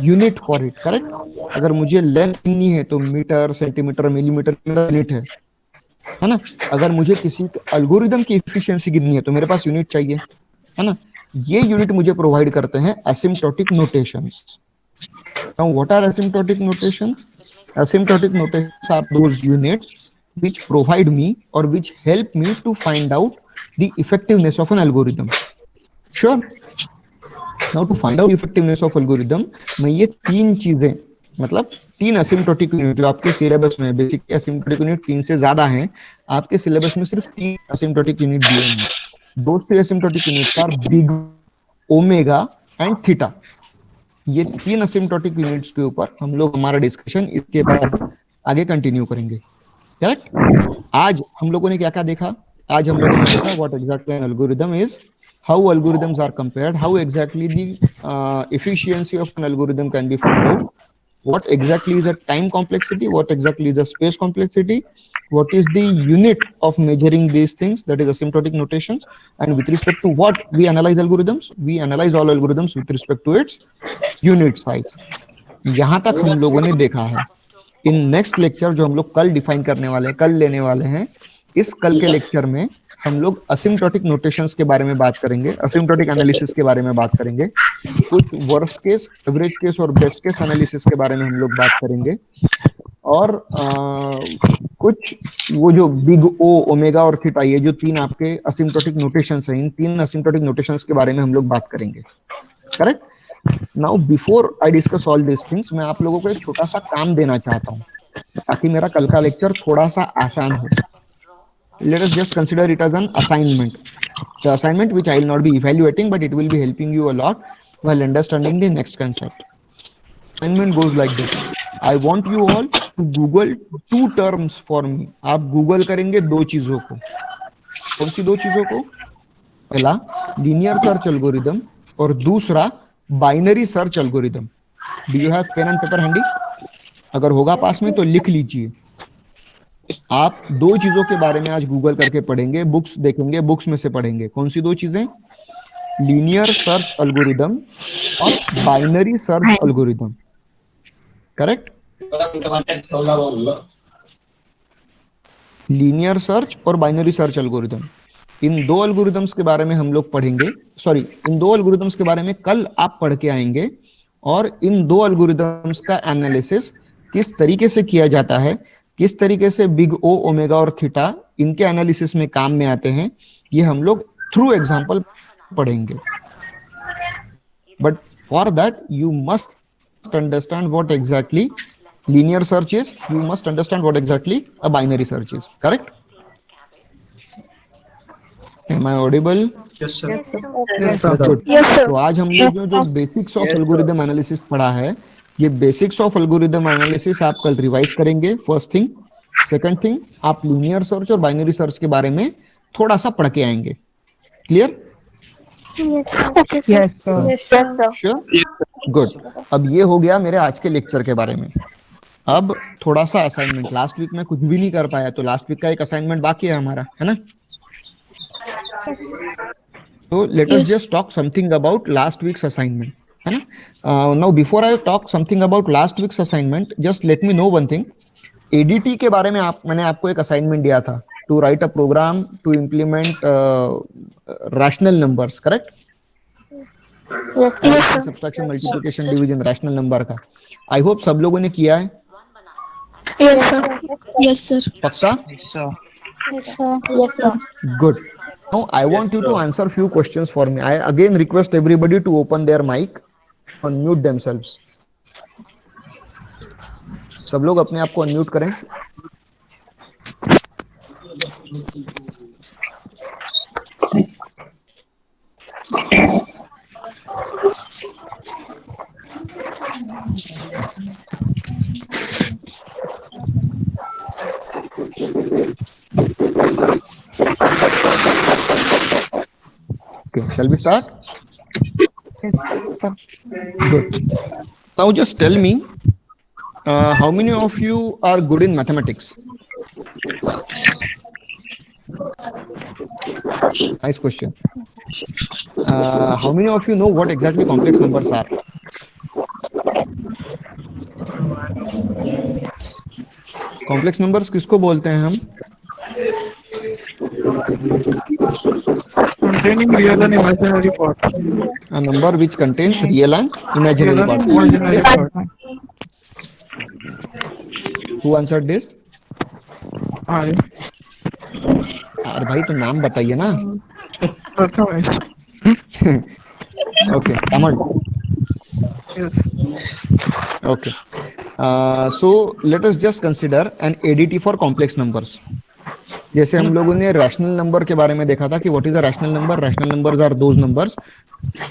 unit for it, correct? अगर मुझे लेंथ गिननी है तो मीटर, सेंटीमीटर, मिलीमीटर मेरा यूनिट है ना? अगर मुझे किसी एल्गोरिदम की एफिशिएंसी गिननी है तो मेरे पास यूनिट चाहिए, है ना? ये यूनिट मुझे प्रोवाइड करते हैं asymptotic notations. Now what are asymptotic notations? Asymptotic notations are those units which provide me or which help me to find out the effectiveness of an algorithm. Sure. Now to find out effectiveness of algorithm, मैं ये 3 चीजें, मतलब 3 एसिम्प्टोटिक यूनिट जो आपके सिलेबस में, बेसिक एसिम्प्टोटिक यूनिट 3 से ज्यादा हैं, आपके सिलेबस में सिर्फ 3 एसिम्प्टोटिक यूनिट दिए हैं। Those 3 asymptotic units are big, omega and theta. ये 3 एसिम्प्टोटिक यूनिट्स के ऊपर हम लोग हमारा डिस्कशन इसके बाद आगे कंटिन्यू करेंगे, करेक्ट? आज हम लोगों ने क्या क्या देखा? आज हम लोगों ने देखा what exactly an algorithm is, how algorithms are compared, how exactly the efficiency of an algorithm can be found out, what exactly is a time complexity, what exactly is a space complexity, what is the unit of measuring these things, that is asymptotic notations, and with respect to what we analyze algorithms, we analyze all algorithms with respect to its unit size. यहां तक हम लोगों ने देखा है। इन नेक्स्ट लेक्चर जो हम लोग कल डिफाइन करने वाले हैं, कल लेने वाले हैं, इस कल के लेक्चर में हम लोग असिम्प्टोटिक नोटेशंस के बारे में बात करेंगे, असिम्प्टोटिक एनालिसिस के बारे में बात करेंगे, कुछ वर्स्ट केस, एवरेज केस और बेस्ट केस एनालिसिस के बारे में हम लोग बात करेंगे, और कुछ वो जो बिग ओ, ओमेगा और थीटा, ये जो 3 आपके असिम्प्टोटिक नोटेशंस हैं, इन 3 असिम्प्टोटिक नोटेशंस के बारे में हम लोग बात करेंगे, correct? Now before I discuss all this things, मैं आप लोगों को एक छोटा सा काम देना चाहता हूँ ताकि मेरा कल का लेक्चर थोड़ा सा आसान हो। Let us just consider it as an assignment. The assignment which I will not be evaluating, but it will be helping you a lot while understanding the next concept. Assignment goes like this. I want you all to Google 2 terms for me. आप Google करेंगे 2 चीजों को। कौन सी 2 चीजों को? पहला लीनियर सर्च एल्गोरिदम और दूसरा binary search algorithm. Do you have pen and paper handy? अगर होगा पास में तो लिख लीजिए। आप 2 चीजों के बारे में आज गूगल करके पढ़ेंगे, बुक्स देखेंगे, बुक्स में से पढ़ेंगे। कौन सी 2 चीजें? लीनियर सर्च एल्गोरिदम और binary search algorithm, correct? Linear search और बाइनरी सर्च एल्गोरिदम, इन 2 एल्गोरिदम्स के बारे में हम लोग पढ़ेंगे। सॉरी, इन 2 एल्गोरिदम्स के बारे में कल आप पढ़ के आएंगे, और इन 2 एल्गोरिदम्स का एनालिसिस किस तरीके से किया जाता है, किस तरीके से बिग ओ, ओमेगा और थीटा इनके एनालिसिस में काम में आते हैं, ये हम लोग थ्रू एग्जांपल पढ़ेंगे। But for that you must understand what exactly linear search is, you must understand what exactly a binary search is, correct? Am I audible? Yes, sir. Yes, sir. Yes, sir. Good. Yes, sir. तो आज हम लोग जो बेसिक्स ऑफ एल्गोरिदम एनालिसिस पढ़ा है, ये बेसिक्स ऑफ एल्गोरिदम एनालिसिस आप कल रिवाइज करेंगे, फर्स्ट थिंग। सेकंड थिंग, आप लीनियर सर्च और बाइनरी सर्च के बारे में थोड़ा सा पढ़ के आएंगे। Clear? Yes, sir. Yes, sir. Yes, Yes, sir. sir. Sure good. अब ये हो गया मेरे आज के लेक्चर के बारे में। अब थोड़ा सा असाइनमेंट, लास्ट वीक में कुछ भी नहीं कर पाया तो लास्ट वीक का एक असाइनमेंट बाकी है हमारा, है ना? तो let us Yes. Just talk something about last week's assignment, है ना? Now before I talk something about last week's assignment, just let me know one thing. ADT के बारे में मैंने आपको एक असाइनमेंट दिया था, to write a program to implement rational numbers, correct? Yes, sir. Subtraction, multiplication, division rational number का। आई होप सब लोगों ने किया है। Yes, sir. Yes, sir. पक्का? Yes, sir. Good. Now I want you to answer few questions for me. I again request everybody to open their mic, unmute themselves. सब लोग अपने आप को अनम्यूट करें। Okay, shall we start? Good. Now just tell me, how many of you are good in mathematics? Nice question. How many of you know what exactly complex numbers are? Complex numbers किसको बोलते हैं हम? Containing real and imaginary part. A number which contains real and imaginary Real part. and Who answered imaginary this? part. Who answered this? I. अरे भाई तो नाम बताइए ना। Prathamesh. Okay, Aman. Yes. Okay. So let us just consider an ADT for complex numbers. जैसे हम लोगों ने रैशनल नंबर के बारे में देखा था कि what is a rational number? Rational numbers are those numbers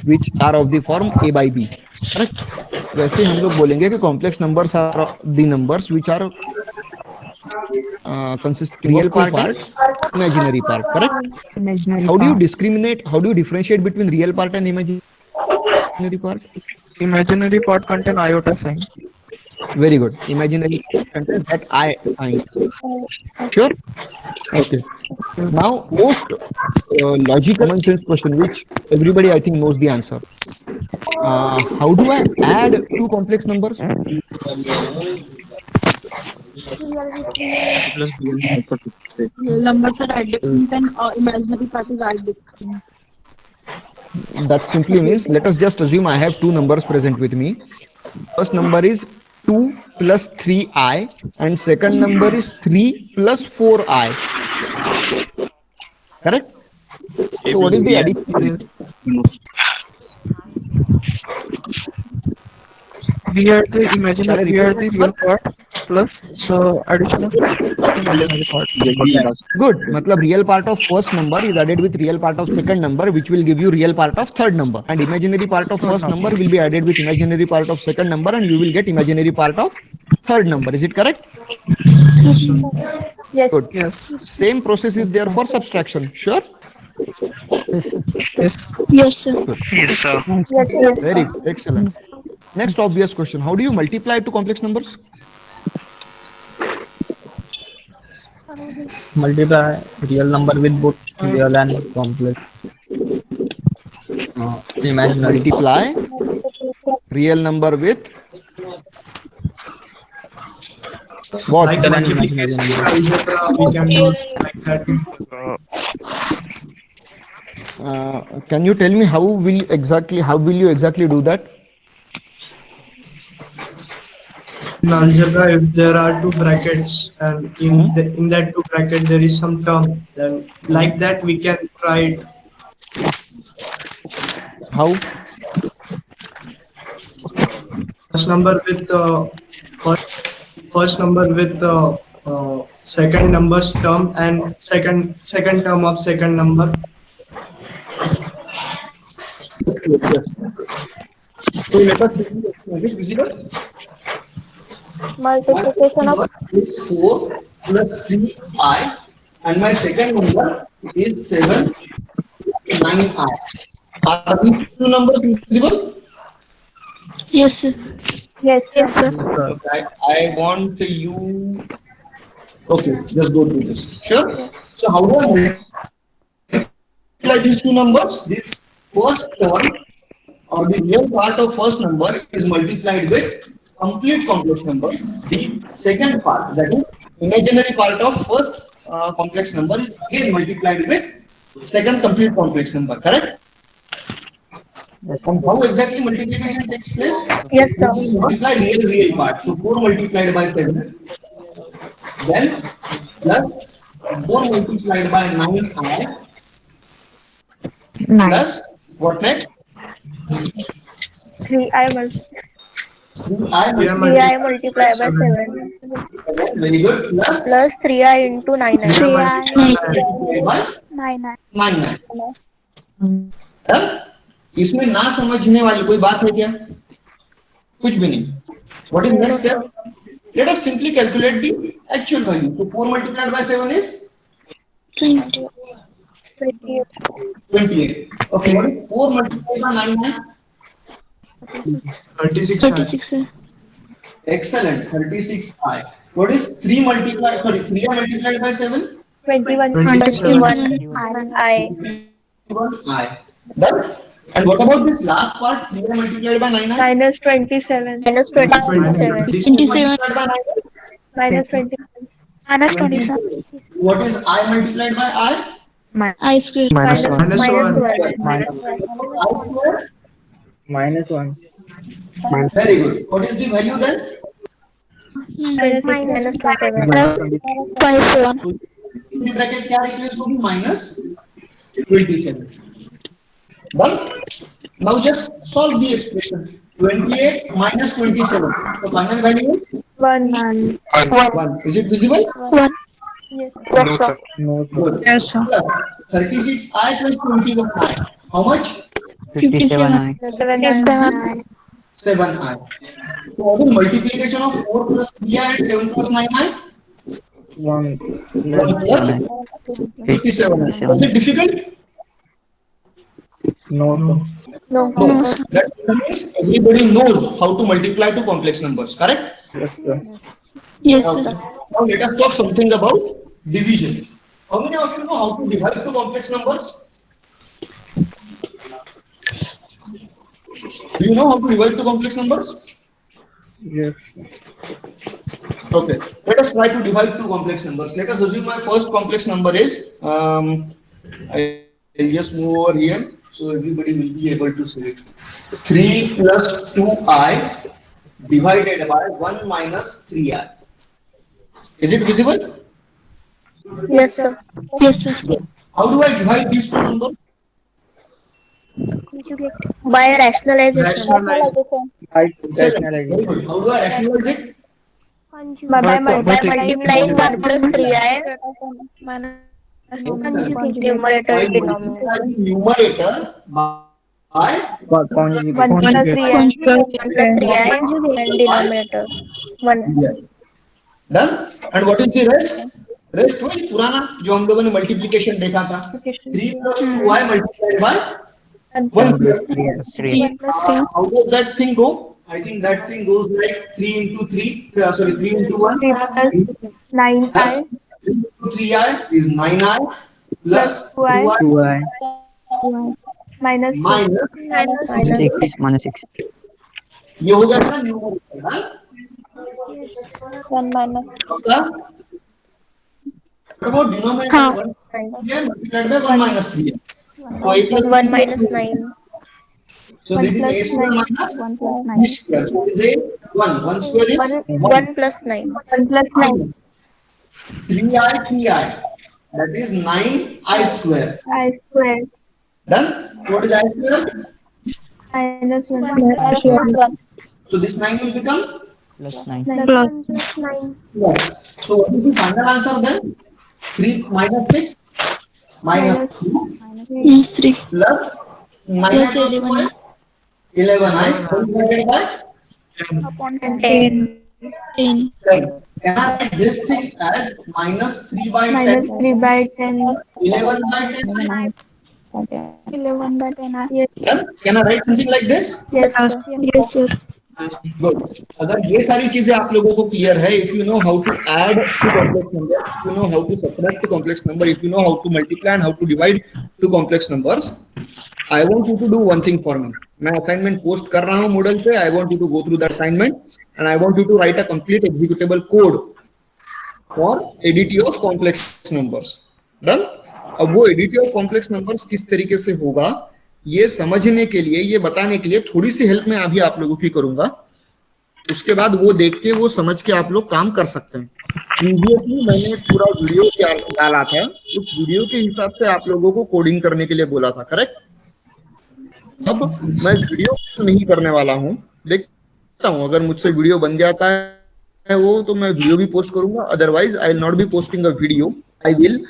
which are of the form a by b, correct? वैसे हम लोग बोलेंगे कि complex numbers are the numbers which are consist real parts, imaginary part, correct? Imaginary How do you part. discriminate, how do you differentiate between real part and imaginary part? Imaginary part contain iota sign. Very good. Imaginary contains that I sign. Sure. Okay. Now, most logical, common sense question, which everybody I think knows the answer. How do I add two complex numbers? Real numbers are different and imaginary part is different. That simply means, let us just assume I have two numbers present with me. First number is 2 plus 3i and second number is 3 plus 4i. Correct? So what is the addition? We are the imaginary, we are the real part plus the addition of imaginary part. Good. मतलब real part of first number is added with real part of second number, which will give you real part of third number, and imaginary part of first number will be added with imaginary part of second number, and you will get imaginary part of third number. Is it correct? Yes. Good. Yes. Same process is there for subtraction. Sure. Yes, sir. Yes, sir. Yes, yes. Very good. Excellent. Next obvious question. How do you multiply two complex numbers? Multiply real number with both real and complex. Imaginary. Multiply real number with what? Like Real and multiplication imaginary number. algebra, we can do like that. Can you tell me how will you exactly do that? In algebra, if there are two brackets and in that two bracket there is some term, then like that we can write How? first number with first number with second number's term and second term of second number. So let us make it visible. Multiplication of Is 4 plus 3i and my second number is 7 9i. Are these two numbers visible? Yes, sir. Yes, Yes, sir. sir. Okay, I want you. Okay, just go through this. Sure. So how do I multiply these two numbers? The first term or the real part of first number is multiplied with complete complex number. The second part, that is imaginary part of first complex number, is again multiplied with second complete complex number. Correct? And how exactly multiplication takes place? Yes, sir. We multiply real part. So 4 multiplied by 7. Then plus 4 multiplied by 9i plus what next? 3i multiplied 3i We are 3i multiplied multiplied by 7. 7 very good, plus plus 3i into 9i. 3i. multiplied by 9i. 9i. इसमें ना समझने वाली कोई बात है क्या? कुछ भी नहीं. What is next step? Let us simply calculate the actual value. So 4 multiplied by 7 is 28. 28. Okay, what is 4 multiplied by 9? 36. 36, sir. Excellent, 36i. What is 3 multiplied, sorry, 3i multiplied by 7? 21. 21. 21i. 21i. Done? And what about this last part, 3i multiplied by 9i? Minus 27. Minus 27. 27. Multiplied by 9i? Minus 27. Minus 27. 27. What is I multiplied by I? I square. Minus Minus 1. 1. I square? minus 1. Very good. What is the value then? Minus 27. 5, 7. The bracket क्या replace होगी? Minus 27. Done? Now just solve the expression. 28 minus 27. The final value is 1. 1. Is it visible? 1. Yes. No, sir. Good. Yes, sir. 36i plus 21i. How much? 57i. 7. 7i. So what is multiplication of 4 plus 3i and 7 plus 9i? 1. 1 plus 57i. Was it difficult? No, sir. No. No. That means everybody knows how to multiply two complex numbers, correct? Yes, sir. Yes, sir. Now let us talk something about division. How many of you know how to divide two complex numbers? Do you know how to divide two complex numbers? Yes. Okay. Let us try to divide two complex numbers. Let us assume my first complex number is, I'll just move over here so everybody will be able to see it. 3 plus 2i divided by 1 minus 3i. Is it visible? Yes, sir. Yes, sir. How do I divide these two numbers? By rationalization. I Excellent. Very good. How do I rationalize it? By multiplying 1 plus 3i. Numerator By and denominator. multiplying the numerator by 1 plus 3i. 1 plus 3i and denominator. 1. yeah. Done? And what is the rest? Rest वही पुराना जो हम लोगों ने multiplication देखा था. 3 plus 2i multiplied by 1 plus 3. 1 plus 3. How does that thing go? I think that thing goes like 3 into 3. Sorry, 3 into 1. 3 plus 9i. Plus 3 into 3i is 9i plus 2i. 2i. Minus 6. minus Minus 6. ये हो जाएगा ना न्यूमरेटर. हाँ? 1 minus. Okay. What about denominator? 1 here multiplied by 1 minus 3. So a plus 1 minus 9. So this is a square minus 1 plus b square. So this is a 1. 1 square is 1 plus 9. 1 plus 9. 3i, 3i. That is 9i square. I square. Done? What is I square? Minus 1. So this 9 will become Plus 9. Plus 1 plus 9. 1. So what is the final answer then? 3 minus 6 minus 2 Minus 3. plus 9 Plus plus 11. 11i divided by 10. 10. 10. Can I write this thing as minus 3 by 10? Minus 3 by 10. 11 by 10? 11/10. Yes, Can I write something like this? yes, sir. Yes, sir. Good. अगर ये सारी चीजें आप लोगों को क्लियर है, if you know how to add to complex number, if you know how to subtract to complex number, if you know how to multiply and how to divide to complex numbers, I want you to do one thing for me. मैं assignment post कर रहा हूँ Moodle पे. I want you to go through the assignment and I want you to write a complete executable code for ADT of complex numbers. Done? अब वो ADT of complex numbers किस तरीके से होगा, ये समझने के लिए, ये बताने के लिए थोड़ी सी हेल्प मैं अभी आप लोगों की करूंगा. उसके बाद वो देख के, वो समझ के आप लोग काम कर सकते हैं. प्रीवियसली मैंने एक पूरा वीडियो डाला था, उस वीडियो के हिसाब से आप लोगों को कोडिंग करने के लिए बोला था, करेक्ट? अब मैं वीडियो नहीं करने वाला हूं, देखता हूं अगर मुझसे वीडियो बन जाता है वो, तो मैं वीडियो भी पोस्ट करूंगा. Otherwise I will not be posting a video. I will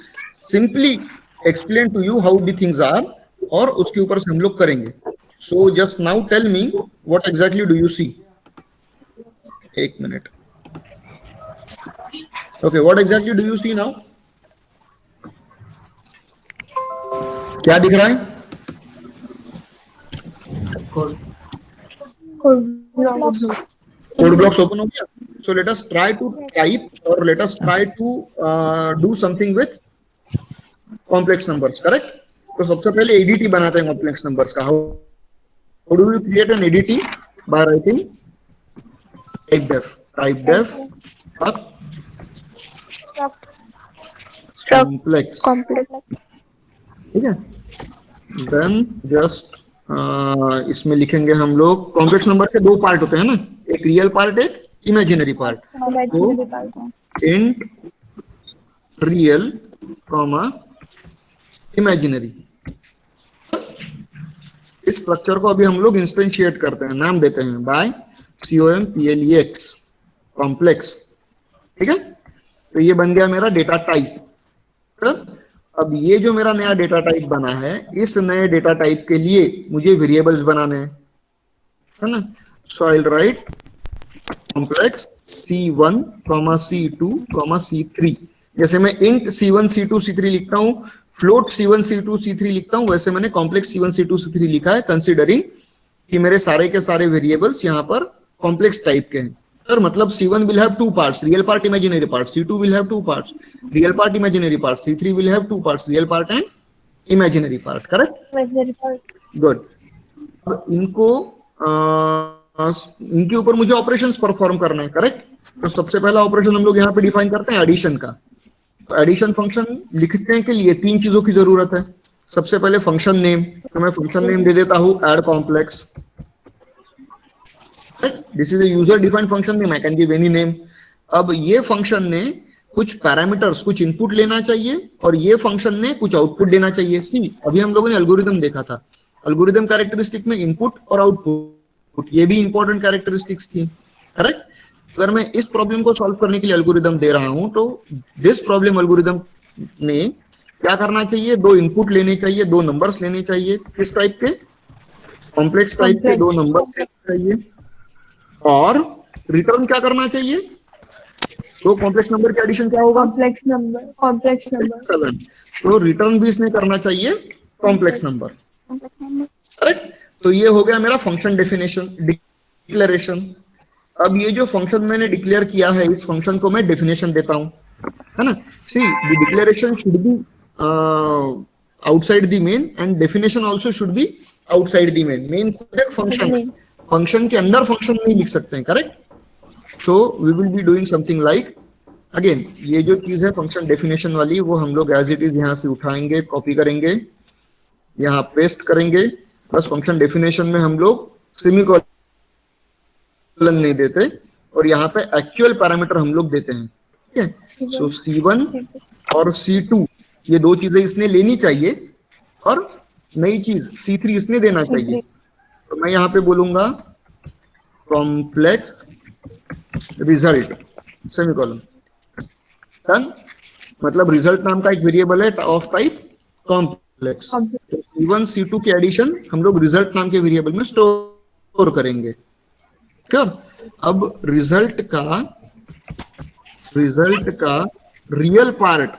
simply explain to you how the things are, और उसके ऊपर से हम लोग करेंगे. So just now tell me what exactly do you see. एक minute. Okay, what exactly do you see now? क्या दिख रहा है? कोड ब्लॉक्स ओपन हो गया. So let us try to type, और let us try to do something with complex numbers, correct? तो सबसे पहले एडीटी बनाते हैं कॉम्प्लेक्स नंबर्स का. How do you create an ADT? By writing typedef complex. ठीक है. देन जस्ट इसमें लिखेंगे हम लोग, कॉम्प्लेक्स नंबर के दो पार्ट होते हैं ना, एक रियल पार्ट, एक इमेजिनरी पार्ट. तो इंट रियल कॉमा इमेजिनरी. इस स्ट्रक्चर को अभी हम लोग इंस्टेंशिएट करते हैं, नाम देते हैं बाय COMPLEX कॉम्प्लेक्स. ठीक है. तो ये बन गया मेरा डेटा टाइप. अब ये जो मेरा नया डेटा टाइप बना है, इस नए डेटा टाइप के लिए मुझे वेरिएबल्स बनाने हैं, है ना. So I will write complex C1, C2, C3. जैसे मैं इंट C1, C2, C3 लिखता हूँ, फ्लोट C1, C2, C3 लिखता हूँ, वैसे मैंने कॉम्प्लेक्स C1, C2, C3 लिखा है, कंसीडरिंग कि मेरे सारे के सारे वेरिएबल्स यहाँ पर कॉम्प्लेक्स टाइप के हैं. सर मतलब C1 will have two parts, real part, imaginary part. C2 will have two parts, real part, imaginary part. C3 will have two parts, real part and imaginary part. Correct? Imaginary part. Good. अब इनको इनके ऊपर मुझे ऑपरेशंस परफॉर्म करना है, करेक्ट? तो सबसे पहला ऑपरेशन हम लोग यहाँ पे डिफाइन करते हैं एडिशन का. तो एडिशन फंक्शन लिखने के लिए तीन चीजों की जरूरत है. सबसे पहले फंक्शन नेम, तो मैं फंक्शन नेम दे देता हूँ add complex. This is a user defined function name, I can give any name. अब ये फंक्शन ने कुछ पैरामीटर्स, कुछ इनपुट लेना चाहिए, और ये फंक्शन ने कुछ आउटपुट देना चाहिए. सी अभी हम लोगों ने एल्गोरिदम देखा था, एल्गोरिदम कैरेक्टरिस्टिक में इनपुट और आउटपुट, ये भी इंपॉर्टेंट कैरेक्टरिस्टिक्स थी, करेक्ट? अगर मैं इस प्रॉब्लम को सॉल्व करने के लिए एल्गोरिदम दे रहा हूं, तो दिस प्रॉब्लम एल्गोरिदम ने क्या करना चाहिए? दो इनपुट लेने चाहिए, दो नंबर्स लेने चाहिए. किस टाइप के? कॉम्प्लेक्स टाइप के दो नंबर्स लेने चाहिए, और रिटर्न क्या करना चाहिए? तो कॉम्प्लेक्स नंबर की एडिशन क्या होगा? Complex number 7. तो रिटर्न भी इसने करना चाहिए कॉम्प्लेक्स नंबर, करेक्ट? तो ये हो गया मेरा फंक्शन डेफिनेशन, डिक्लेरेशन. अब ये जो फंक्शन मैंने डिक्लेयर किया है, इस फंक्शन को मैं डेफिनेशन देता हूं, है ना. See the declaration should be outside the main and definition also should be outside the main. Main एक फंक्शन, फंक्शन के अंदर फंक्शन नहीं लिख सकते हैं, correct? So we will be doing something like, again ये जो चीज है फंक्शन डेफिनेशन वाली, वो हम लोग एज इट इज यहाँ से उठाएंगे, कॉपी करेंगे, यहाँ पेस्ट करेंगे. बस फंक्शन डेफिनेशन में हम लोग सेमीकोलन नहीं देते, और यहाँ पे एक्चुअल पैरामीटर हम लोग देते हैं. ठीक है. सो C1 और C2 ये दो चीजें इसने लेनी चाहिए, और नई चीज C3 इसने देना चाहिए. तो मैं यहाँ पे बोलूंगा कॉम्प्लेक्स रिजल्ट सेमीकोलन. डन. मतलब रिजल्ट नाम का एक वेरिएबल है ऑफ टाइप कॉम्प्लेक्स. तो C1 C2 की एडिशन हम लोग रिजल्ट नाम के वेरिएबल में स्टोर करेंगे. श्योर. अब रिजल्ट का real part,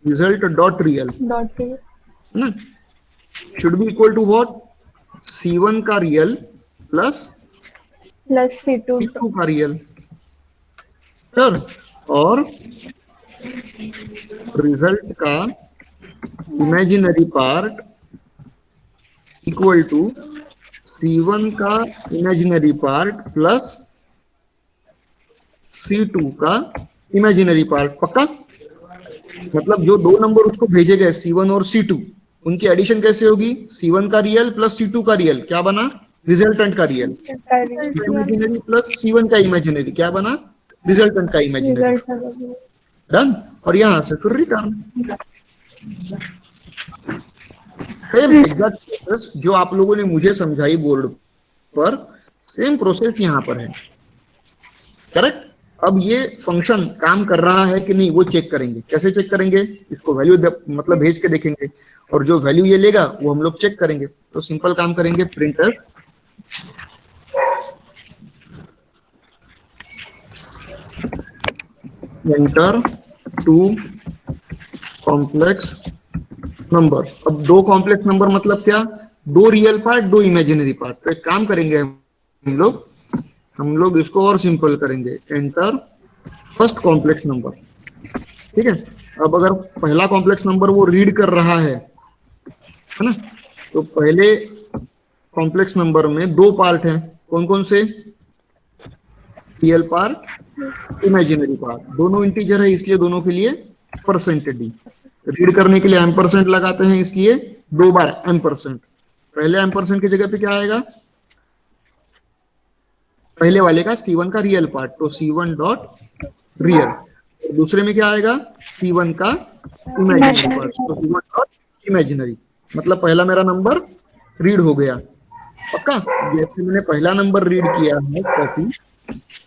result dot real, है ना, should be equal to what, C1 का रियल प्लस C2 C2 का रियल, सर, और रिजल्ट का imaginary part equal to C1 का इमेजिनरी पार्ट प्लस C2 का इमेजिनरी पार्ट। पक्का? मतलब जो दो नंबर उसको भेजे गए C1 और C2, उनकी एडिशन कैसे होगी? C1 का रियल प्लस C2 का रियल, क्या बना? रिजल्टेंट का रियल। इमेजिनरी प्लस C1 का इमेजिनरी, क्या बना? रिजल्टेंट का इमेजिनरी। डन। और यहां से फिर रिटर्न। सेम एग्जैक्ट प्रोसेस जो आप लोगों ने मुझे समझाई बोर्ड पर, सेम प्रोसेस यहां पर है। करेक्ट? अब ये फंक्शन काम कर रहा है कि नहीं वो चेक करेंगे। कैसे चेक करेंगे? इसको वैल्यू मतलब भेज के देखेंगे, और जो वैल्यू ये लेगा वो हम लोग चेक करेंगे। तो सिंपल काम करेंगे, printer enter to complex number. अब दो कॉम्प्लेक्स नंबर मतलब क्या? दो रियल पार्ट, दो इमेजिनरी पार्ट। तो एक काम करेंगे हम लोग इसको और सिंपल करेंगे, एंटर फर्स्ट कॉम्प्लेक्स नंबर। ठीक है? अब अगर पहला कॉम्प्लेक्स नंबर वो रीड कर रहा है ना, तो पहले कॉम्प्लेक्स नंबर में दो पार्ट हैं। कौन कौन से? Real part, imaginary part. दोनों इंटीजर है इसलिए दोनों के लिए %d। रीड करने के लिए एम्परसेंट लगाते हैं इसलिए दो बार एम्परसेंट। पहले एम्परसेंट की जगह पे क्या आएगा? पहले वाले का C1 का रियल पार्ट, तो C1 डॉट रियल। दूसरे में क्या आएगा? C1 का इमेजिनरी पार्ट, तो C1 डॉट इमेजिनरी। मतलब पहला मेरा नंबर रीड हो गया। पक्का? जैसे मैंने पहला नंबर रीड किया है कॉपी,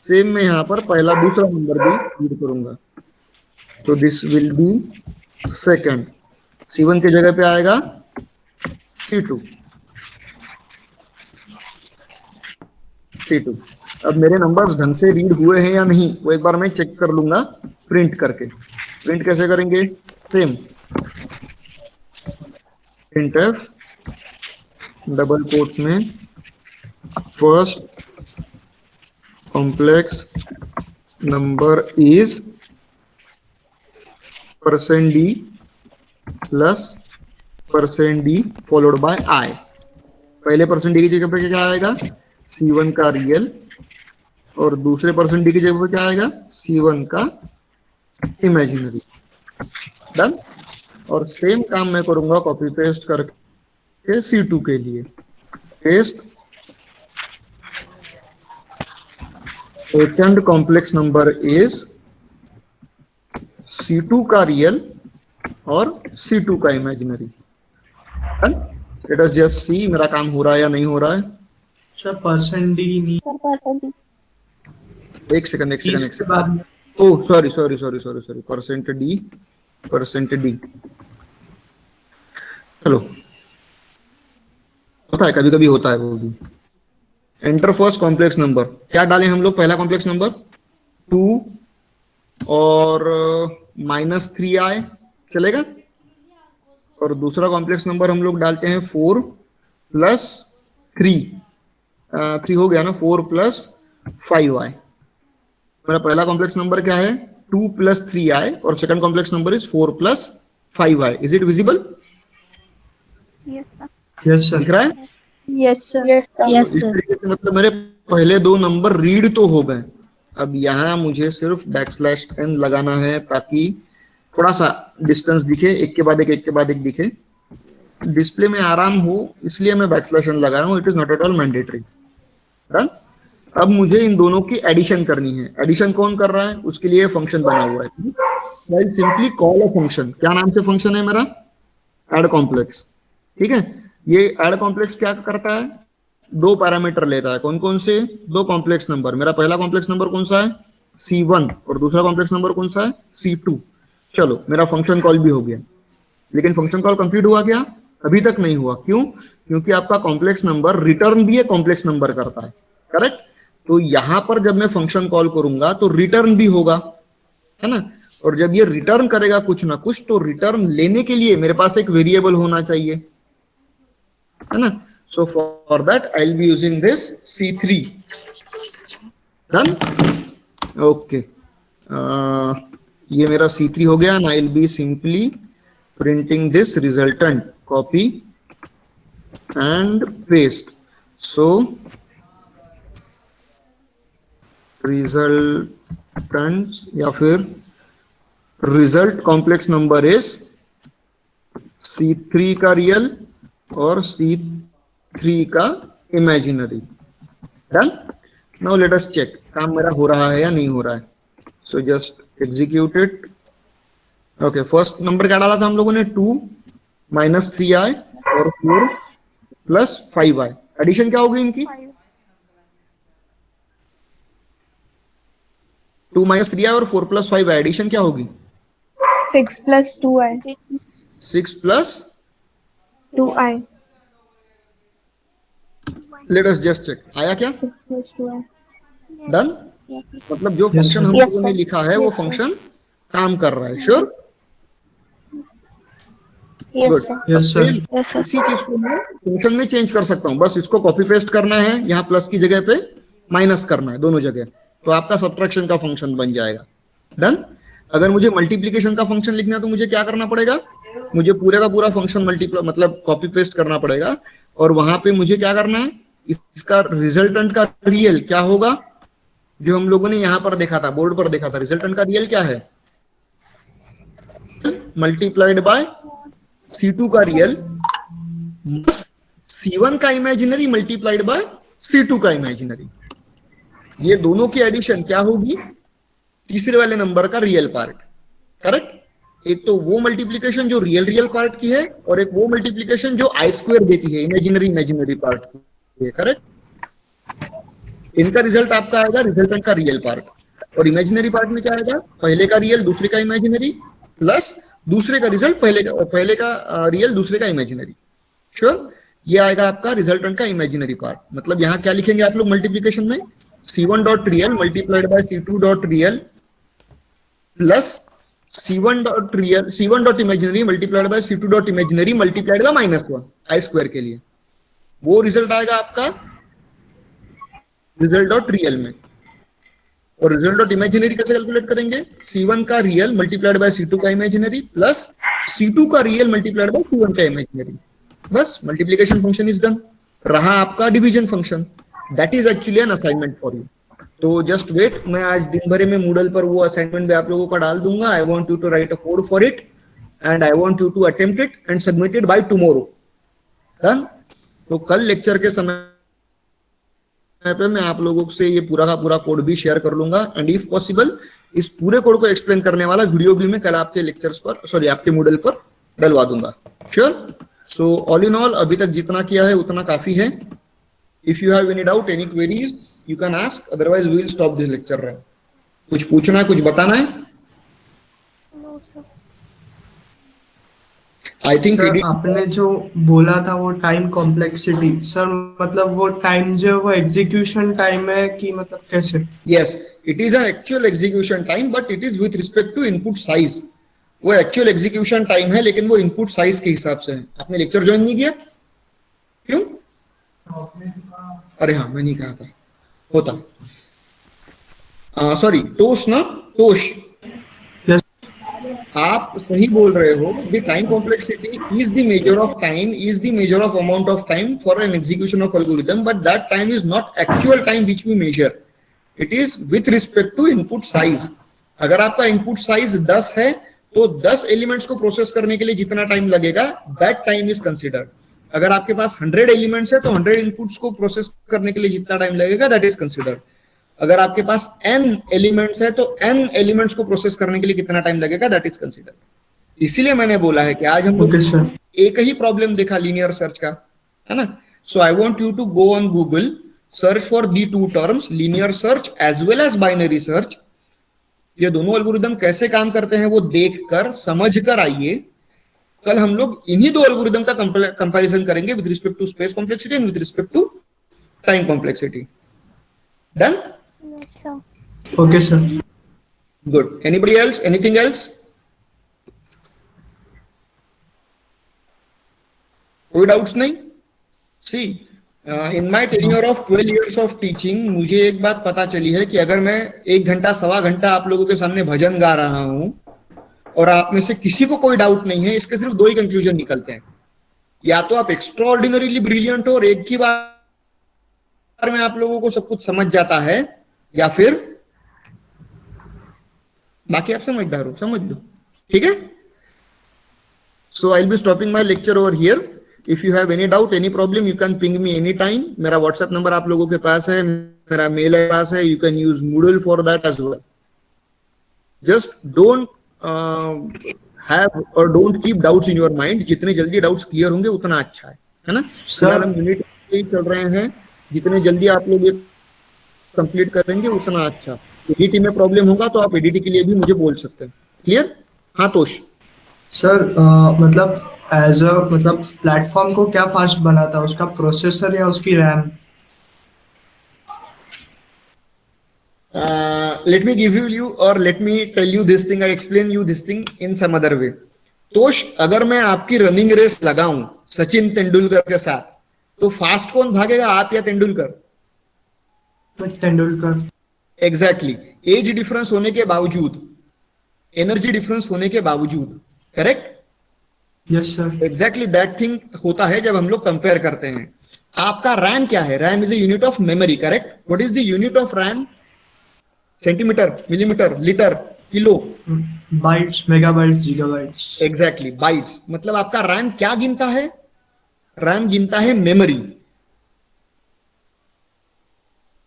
सेम मैं यहाँ पर पहला दूसरा नंबर भी रीड करूंगा। तो this will be second. C1 की जगह पे आएगा C2। अब मेरे नंबर्स ढंग से रीड हुए हैं या नहीं वो एक बार मैं चेक कर लूंगा प्रिंट करके। प्रिंट कैसे करेंगे? सेम, प्रिंटफ डबल कोट्स में first complex number is %d plus %d followed by i। पहले %d की जगह पे क्या आएगा? C1 का रियल, और दूसरे %d की जगह पे क्या आएगा? C1 का इमेजिनरी। डन। और सेम काम मैं करूंगा कॉपी पेस्ट करके C2 के लिए। Paste second complex number is C2 का रियल और C2 का imaginary. Late us just see मेरा काम हो रहा है या नहीं हो रहा है। सर %d नहीं, एक सेकंड इसके बाद में ओह सॉरी %d। चलो, होता है, कभी कभी होता है वो भी। Enter first complex number. क्या डालें हम लोग? पहला कॉम्प्लेक्स नंबर 2 और -3i चलेगा, और दूसरा कॉम्प्लेक्स नंबर हम लोग डालते हैं 4 + 3 हो गया ना, 4 + 5i। मेरा पहला कॉम्प्लेक्स नंबर क्या है? 2 + 3i, और second complex number is 4 + 5i। Is it visible? Yes दिख सर। रहा है? Yes, sir. Yes, sir. इस तरीके से मतलब मेरे पहले दो नंबर रीड तो हो गए। अब यहाँ मुझे सिर्फ \n लगाना है ताकि थोड़ा सा डिस्टेंस दिखे, एक के बाद एक दिखे, डिस्प्ले में आराम हो, इसलिए मैं \n लगा रहा हूँ। It is not at all mandatory. Done. अब मुझे इन दोनों की एडिशन करनी है। एडिशन कौन कर रहा है? उसके लिए फंक्शन बना हुआ है। I simply call a function. क्या नाम से फंक्शन है मेरा? Add complex. ठीक है? ये एड कॉम्प्लेक्स क्या करता है? दो पैरामीटर लेता है। कौन कौन से? दो कॉम्प्लेक्स नंबर। मेरा पहला कॉम्प्लेक्स नंबर कौन सा है? C1, और दूसरा कॉम्प्लेक्स नंबर कौन सा है? C2। चलो, मेरा फंक्शन कॉल भी हो गया, लेकिन फंक्शन कॉल कंप्लीट हुआ क्या? अभी तक नहीं हुआ। क्यों? क्योंकि आपका कॉम्प्लेक्स नंबर रिटर्न भी एक कॉम्प्लेक्स नंबर करता है। करेक्ट? तो यहां पर जब मैं फंक्शन कॉल करूंगा तो रिटर्न भी होगा, है ना? और जब ये रिटर्न करेगा कुछ ना कुछ, तो रिटर्न लेने के लिए मेरे पास एक वेरिएबल होना चाहिए। है ना. So for that I'll be using this C3. Done. Okay. ये मेरा C3 हो गया. And I'll be simply printing this resultant. Copy and paste. So resultants या फिर result complex number is C3 का रियल और C3 का imaginary. Done. Now let us check काम मेरा हो रहा है या नहीं हो रहा है. So just execute it. Okay, first number क्या डाला था हम लोगों ने 2 - 3i और 4 + 5i. एडिशन क्या होगी इनकी? 2 - 3i और 4 + 5i. एडिशन क्या होगी? 6 + 2i. 6 + 2i. Let us just check. आया क्या? 6 + 2i. डन. मतलब जो Yes, फंक्शन sir. हम Yes, लोगों ने sir. लिखा है वो Yes, sir. फंक्शन काम कर रहा है. Sure. Yes, Good. sir. Yes, sir. Yes, sir. इसी चीज को मैं फंक्शन में चेंज कर सकता हूँ. बस इसको कॉपी पेस्ट करना है, यहाँ प्लस की जगह पे माइनस करना है दोनों जगह, तो आपका सब्ट्रैक्शन का फंक्शन बन जाएगा. डन. अगर मुझे मल्टीप्लीकेशन का फंक्शन लिखना है तो मुझे क्या करना पड़ेगा? मुझे पूरे का पूरा फंक्शन मल्टीप्लाई मतलब कॉपी पेस्ट करना पड़ेगा. और वहां पे मुझे क्या करना है? इसका रिजल्टेंट का रियल क्या होगा? जो हम लोगों ने यहाँ पर देखा था, बोर्ड पर देखा था. रिजल्टेंट का रियल क्या है? मल्टीप्लाइड बाय C2 का रियल प्लस C1 का इमेजिनरी मल्टीप्लाइड बाय C2 का इमेजिनरी. ये दोनों की एडिशन क्या होगी? तीसरे वाले नंबर का रियल पार्ट. करेक्ट. एक तो वो मल्टीप्लीकेशन जो रियल पार्ट की है और एक वो मल्टीप्लीकेशन जो I² देती है इमेजिनरी पार्ट की. करेक्ट. इनका रिजल्ट आपका आएगा रिजल्टेंट का रियल पार्ट. और इमेजिनरी पार्ट में क्या आएगा? पहले का रियल दूसरे का इमेजिनरी प्लस दूसरे का रिजल्ट पहले का रियल दूसरे का इमेजिनरी. श्योर. ये आएगा आपका रिजल्टेंट का इमेजिनरी पार्ट. मतलब यहाँ क्या लिखेंगे आप लोग मल्टीप्लीकेशन में? C1.real multiplied by C2.real plus C1.imaginary multiplied by C2.imaginary multiplied by -1 I² के लिए. वो रिजल्ट आएगा आपका रिजल्ट.real में. और रिजल्ट.imaginary कैसे कैलकुलेट करेंगे? C1 का रियल मल्टीप्लाइड बाय C2 का इमेजिनरी प्लस C2 का रियल मल्टीप्लाइड बाय C1 का इमेजिनरी. बस मल्टीप्लिकेशन फंक्शन इज डन. रहा आपका division function. That is actually an assignment for you. तो जस्ट वेट, मैं आज दिन भर में मूडल पर वो असाइनमेंट भी आप लोगों को डाल दूंगा. I want you to write a code for it and I want you to attempt it and submit it by tomorrow. Done. तो कल लेक्चर के समय पे मैं आप लोगों से ये पूरा का पूरा कोड भी शेयर कर लूंगा. एंड इफ पॉसिबल इस पूरे कोड को एक्सप्लेन करने वाला वीडियो भी मैं कल आपके लेक्चर्स पर सॉरी आपके मूडल पर डलवा दूंगा. Sure. So all in all अभी तक जितना किया है उतना काफी है. If you have any doubt any queries you can ask, otherwise we will stop this lecture. कुछ पूछना है, कुछ बताना है? आई थिंक सर आपने जो बोला था वो टाइम कॉम्प्लेक्सिटी, सर मतलब वो टाइम जो वो एग्जीक्यूशन टाइम है कि मतलब कैसे? Yes, it is an actual execution time but it is with respect to input size. वो एक्चुअल एग्जीक्यूशन टाइम है लेकिन वो इनपुट साइज के हिसाब से है. आपने लेक्चर ज्वाइन नहीं किया? क्यों? अरे हाँ, मैं नहीं कहा था. होता सॉरी टोश ना, टोश. आप सही बोल रहे हो. The time complexity is the measure of time, is the measure of amount of time for an execution of algorithm, but that time is not actual time which we measure. It is with respect to input size. अगर आपका इनपुट साइज 10 है तो 10 एलिमेंट्स को प्रोसेस करने के लिए जितना टाइम लगेगा दैट टाइम इज कंसिडर्ड. अगर आपके पास 100 एलिमेंट्स है तो 100 इनपुट्स को प्रोसेस करने के लिए जितना टाइम लगेगा दैट इज कंसिडर्ड. अगर आपके पास n एलिमेंट्स है तो n एलिमेंट्स को प्रोसेस करने के लिए कितना टाइम लगेगा दैट इज कंसिडर्ड. इसीलिए मैंने बोला है कि आज हम लोग एक ही प्रॉब्लम देखा लीनियर सर्च का, है ना. So I want you to go on Google, search for the two terms linear search as well as binary search. ये दोनों एल्गोरिदम कैसे काम करते हैं वो देखकर समझ कर आइए. कल हम लोग इन्हीं दो एल्गोरिदम का कंपैरिजन करेंगे with respect to space complexity and with respect to time complexity. Done. Okay, sir. Good. Anybody else? Anything else? कोई डाउट्स नहीं? See in my tenure of 12 years of teaching मुझे एक बात पता चली है कि अगर मैं 1 घंटा सवा घंटा आप लोगों के सामने भजन गा रहा हूं और आप में से किसी को कोई डाउट नहीं है, इसके सिर्फ दो ही कंक्लूजन निकलते हैं। या तो आप एक्स्ट्रा ऑर्डिनरीली ब्रिलियंट हो और एक ही बार में आप लोगों को सब कुछ समझ जाता है, या फिर बाकी आप समझदार हो, समझ लो। ठीक है, so I will be stopping my lecture over here. If you have any doubt, any problem, you can ping me any time. मेरा व्हाट्सएप नंबर आप लोगों के पास है, मेरा मेल पास है, you can use Moodle for that as well. Just don't have और don't keep doubts in your mind. जितने जल्दी डाउट्स क्लियर होंगे उतना अच्छा है ना। फिलहाल हम यूनिट चल रहे हैं, जितने जल्दी आप लोग ये कंप्लीट करेंगे उतना अच्छा। एडीटी में प्रॉब्लम होगा तो आप एडीटी के लिए भी मुझे बोल सकते हैं। क्लियर? हाँ तोष। सर मतलब एज अ मतलब प्लेटफॉर्म को क्या फास्ट बनाता है, उसका प्रोसेसर या उसकी RAM? Let me give you or let me tell you this thing, I explain you this thing in some other way. तोष, अगर मैं आपकी रनिंग रेस लगाऊं सचिन तेंदुलकर के साथ, तो फास्ट कौन भागेगा, आप या Tendulkar? Tendulkar. Exactly, age difference होने के बावजूद, एनर्जी डिफरेंस होने के बावजूद, correct? Yes sir. Exactly that thing होता है जब हम लोग कंपेयर करते हैं। आपका रैम क्या है? RAM is a unit of memory, correct? What is the unit of RAM? Centimetre, millimetre, litre, kilo? Bytes, megabytes, gigabytes. Exactly, bytes. मतलब आपका रैम क्या गिनता है? रैम गिनता है मेमोरी।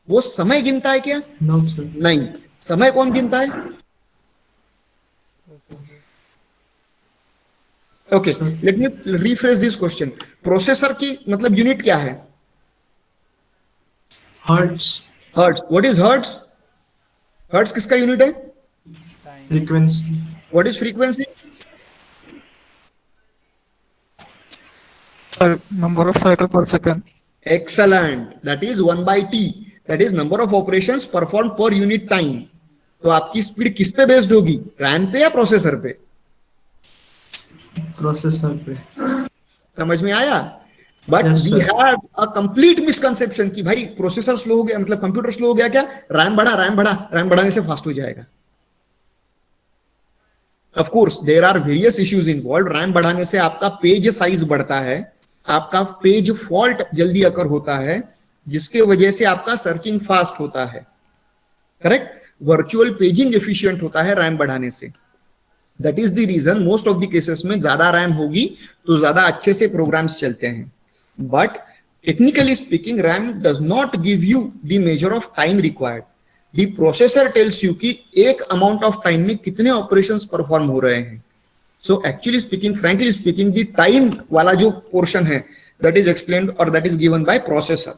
वो समय गिनता है क्या? No sir. नहीं। समय कौन गिनता है? Okay, let me refresh this question. Processor की मतलब यूनिट क्या है? Hertz. Hertz. What is hertz? Hertz किसका यूनिट है? Frequency. What is frequency? Number of cycle per second. Excellent. That is 1/t. That is number of operations performed per unit time. तो आपकी स्पीड किस पे बेस्ड होगी? रैम पे या प्रोसेसर पे? प्रोसेसर पे। समझ में आया? But we have a complete misconception कि भाई प्रोसेसर स्लो हो गया मतलब कंप्यूटर स्लो हो गया क्या? रैम बढ़ा, रैम बढ़ा, रैम बढ़ाने से फास्ट हो जाएगा। Of course there are various issues involve. RAM बढ़ाने से आपका पेज साइज बढ़ता है, आपका पेज फॉल्ट जल्दी अकर होता है, जिसके वजह से आपका सर्चिंग फास्ट होता है, करेक्ट? वर्चुअल पेजिंग एफिशिएंट होता है रैम बढ़ाने से। That is the reason most of the cases में ज्यादा रैम होगी तो ज्यादा अच्छे से प्रोग्राम्स चलते हैं। But technically speaking RAM does not give you the measure of time required. The processor tells you कि एक अमाउंट ऑफ टाइम में कितने ऑपरेशंस परफॉर्म हो रहे हैं। So actually speaking, frankly speaking, the time वाला जो पोर्शन है दैट इज एक्सप्लेन्ड और that is given by processor.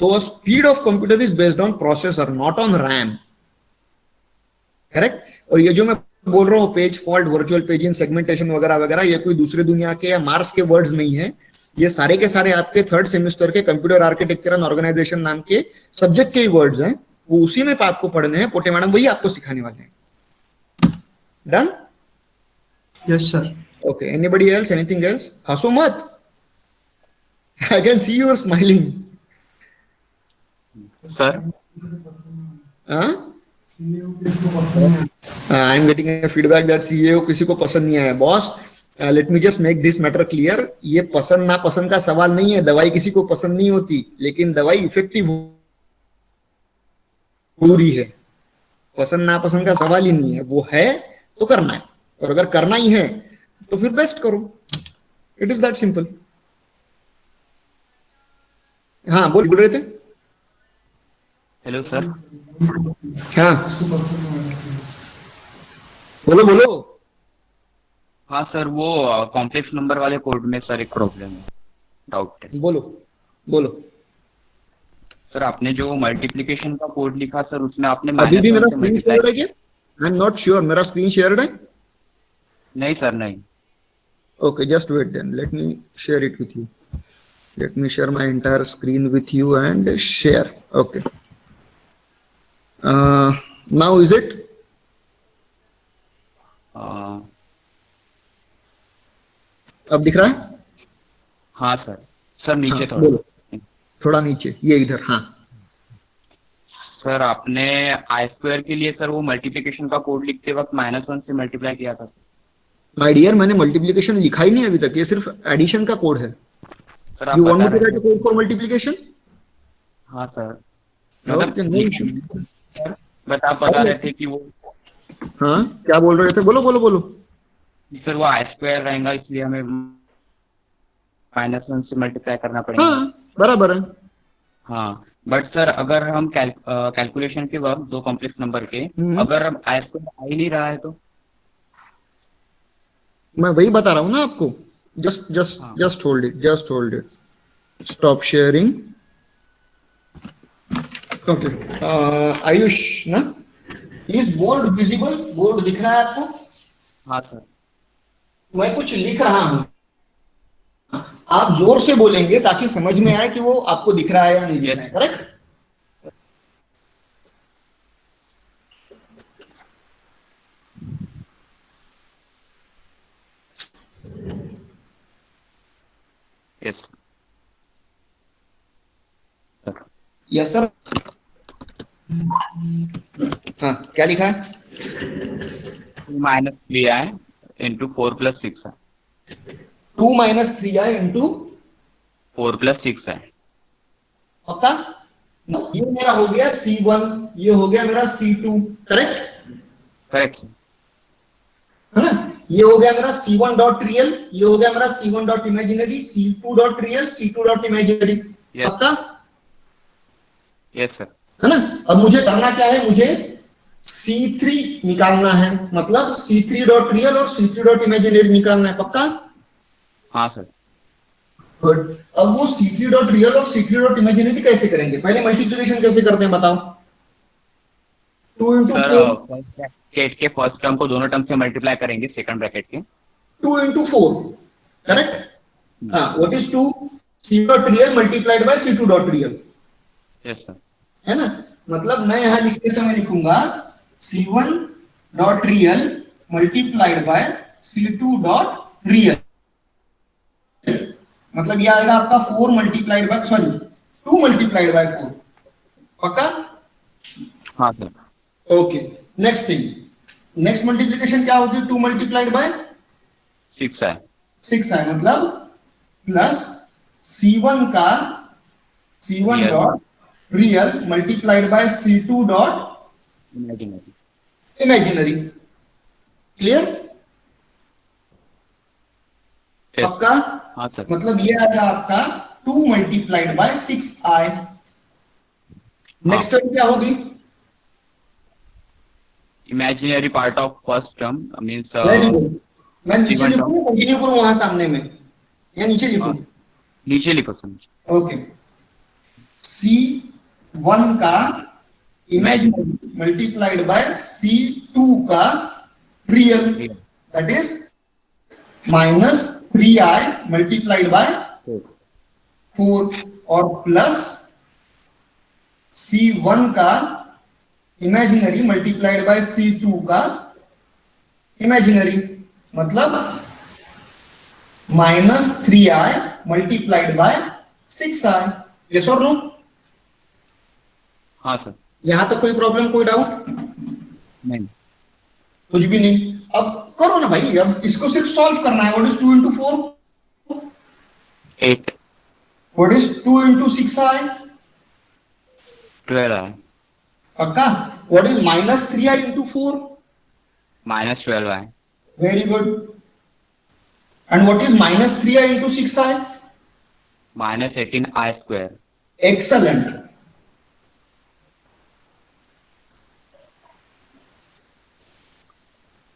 तो speed of computer is based on processor, not on RAM, correct? और ये जो मैं बोल रहा हूँ page fault, virtual paging, segmentation वगैरह वगैरह, ये कोई दूसरे दुनिया के या मार्स के वर्ड्स नहीं है। ये सारे के सारे आपके थर्ड सेमेस्टर के कंप्यूटर आर्किटेक्चर एंड ऑर्गेनाइजेशन नाम के सब्जेक्ट के ही वर्ड्स हैं। वो उसी में आपको पढ़ने हैं, पोटे मैडम वही आपको सिखाने वाले हैं। Done? Yes sir. Okay, anybody else, anything else? हंसो मत, I can see you are smiling. Sir I am getting a feedback that CEO किसी को पसंद नहीं आया। Boss, let me just make this matter clear. ये पसंद ना पसंद का सवाल नहीं है। दवाई किसी को पसंद नहीं होती, लेकिन दवाई इफेक्टिव हो रही है। पसंद ना पसंद का सवाल ही नहीं है, वो है तो करना है, और अगर करना ही है तो फिर बेस्ट करो। It is that simple. हाँ, बोल रहे थे? Hello sir. हाँ बोलो बोलो। हाँ सर, वो कॉम्प्लेक्स नंबर वाले कोड में सर एक प्रॉब्लम है, डाउट है। बोलो बोलो। सर आपने जो मल्टीप्लिकेशन का कोड लिखा सर, उसमें आपने अभी भी मेरा -1 से स्क्रीन मल्टीप्लाई। शेयर है क्या? आई एम नॉट श्योर, मेरा स्क्रीन शेयर है? नहीं सर, नहीं। Okay, just wait then. Let me share it with you. Let me share my entire screen with you and share. Okay. Now is it? अ, अब दिख रहा है? हाँ सर। सर नीचे हाँ, थोड़ा। बोलो थोड़ा नीचे, ये इधर, हाँ। सर आपने आई स्क्वायर के लिए सर वो मल्टीप्लिकेशन का कोड लिखते वक्त -1 से मल्टीप्लाई किया था। माय डियर, मैंने मल्टीप्लिकेशन लिखा ही नहीं अभी तक, ये सिर्फ एडिशन का कोड है। सर आप यू वांट बता मी टू रहे राइट थे। Code for multiplication? हाँ sir, okay, no issue. But आप बता रहे थे कि वो हाँ, क्या बोल रहे थे? बोलो बोलो बोलो। सर वो आई स्क्वायर रहेगा, इसलिए हमें -1 से मल्टीप्लाई करना पड़ेगा। हाँ, बराबर है। हाँ, बट सर अगर हम कैलकुलेशन के वक्त दो कॉम्प्लेक्स नंबर के अगर हम आई स्क्वायर आ ही नहीं रहा है तो मैं वही बता रहा हूँ ना आपको। Just hold it, stop sharing. Okay, Ayush ना, इज बोर्ड विजिबल? बोर्ड दिख रहा है आपको? हाँ सर। मैं कुछ लिख रहा हूँ, आप जोर से बोलेंगे ताकि समझ में आए कि वो आपको दिख रहा है या नहीं दिख रहा है, correct? Yes sir. Yes sir. हाँ, क्या लिखा है? -3i इंटू 4 + 6 है। 2 - 3i इंटू 4 + 6 है। पक्का? ये मेरा हो गया C1, ये हो गया मेरा C2, करेक्ट? करेक्ट है ना? ये हो गया मेरा C1 डॉट रियल, ये हो गया मेरा C1 dot imaginary, C2 dot real, C2 dot imaginary. Yes. पक्का? Yes sir. है ना? अब मुझे करना क्या है? मुझे C3 निकालना है, मतलब C3 डॉट रियल और C3 डॉट इमेजिनरी निकालना है। पक्का? हाँ सर। गुड। अब वो C3 डॉट रियल और C3 डॉट इमेजिनरी कैसे करेंगे? पहले मल्टीप्लिकेशन कैसे करते हैं बताओ? 2 into 4, सर ब्रैकेट के फर्स्ट टर्म को दोनों टर्म से मल्टीप्लाई करेंगे सेकंड ब्रैकेट के। 2 into 4, करेक्ट? हाँ, what is 2? C dot real multiplied by C2 dot real, yes sir. है ना? मतलब मैं यहां लिखते समय लिखूंगा C1 dot real multiplied by C2 dot real, मतलब ये आएगा आपका 4 मल्टीप्लाइड बाय 2 मल्टीप्लाइड बाय 4। पक्का? हाँ sir. Okay, next thing, next multiplication क्या होगी? 2 मल्टीप्लाइड बाय 6 है। 6 है, मतलब प्लस C1 का C1 Real. Dot real multiplied by C2 dot imaginary. Imaginary. Clear? Yes. पक्का? हाँ सर। मतलब ये आएगा आपका 2 multiplied by 6i। Next term क्या होगी? Imaginary part of first term means मैं नीचे C1 लिखूं, कंटिन्यू करूं वहां सामने में, या नीचे लिखूं? नीचे लिखो सर। ओके, C1 का इमेजिनरी मल्टीप्लाइड बाय C2 का real, that is -3i multiplied by 4, और प्लस C1 का इमेजिनरी मल्टीप्लाइड बाय C2 का इमेजिनरी, मतलब -3i multiplied by 6i। Yes और नो? हाँ सर। यहां तक कोई प्रॉब्लम, कोई डाउट? नहीं। कुछ भी नहीं। अब करो ना भाई, अब इसको सिर्फ सॉल्व करना है। What is 2 into 4? 8। What is 2 into 6i? 12 है। पक्का? What is -3i into 4? -12 है। Very good. And what is -3i into 6i? -18i square. Excellent.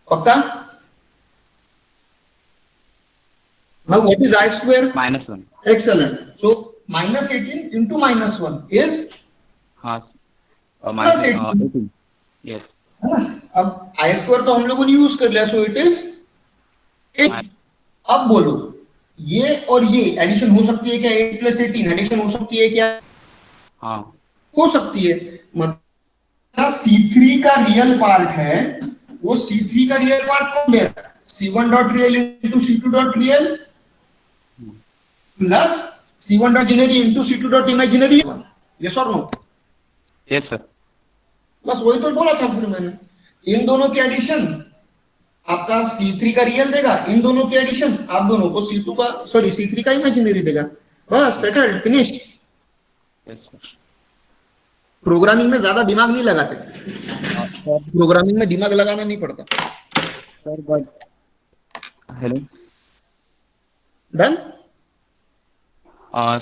पक्का? Now what is I square? -1। Excellent. So -18 into -1 is हाँ Plus 18। यस। है ना? अब I square तो हम लोगों ने यूज कर लिया, so it is 8। अब बोलो, ये और ये एडिशन हो सकती है क्या? 8 + 18 एडिशन हो सकती है क्या? हाँ हो सकती है। मतलब C3 का रियल पार्ट है, वो C3 का रियल पार्ट कौन दे रहा है? C1 dot real into C2 dot real plus C1 dot imaginary into C2 dot imaginary, yes or no? Yes sir. बस वही तो बोला था फिर मैंने, इन दोनों की एडिशन आपका C3 का रियल देगा, इन दोनों की एडिशन आप दोनों को C2 का सॉरी C3 का इमेजिनरी देगा, बस settled finished. Yes sir. Programming में ज्यादा दिमाग नहीं लगाते, प्रोग्रामिंग में दिमाग लगाना नहीं पड़ता। Sir but hello done.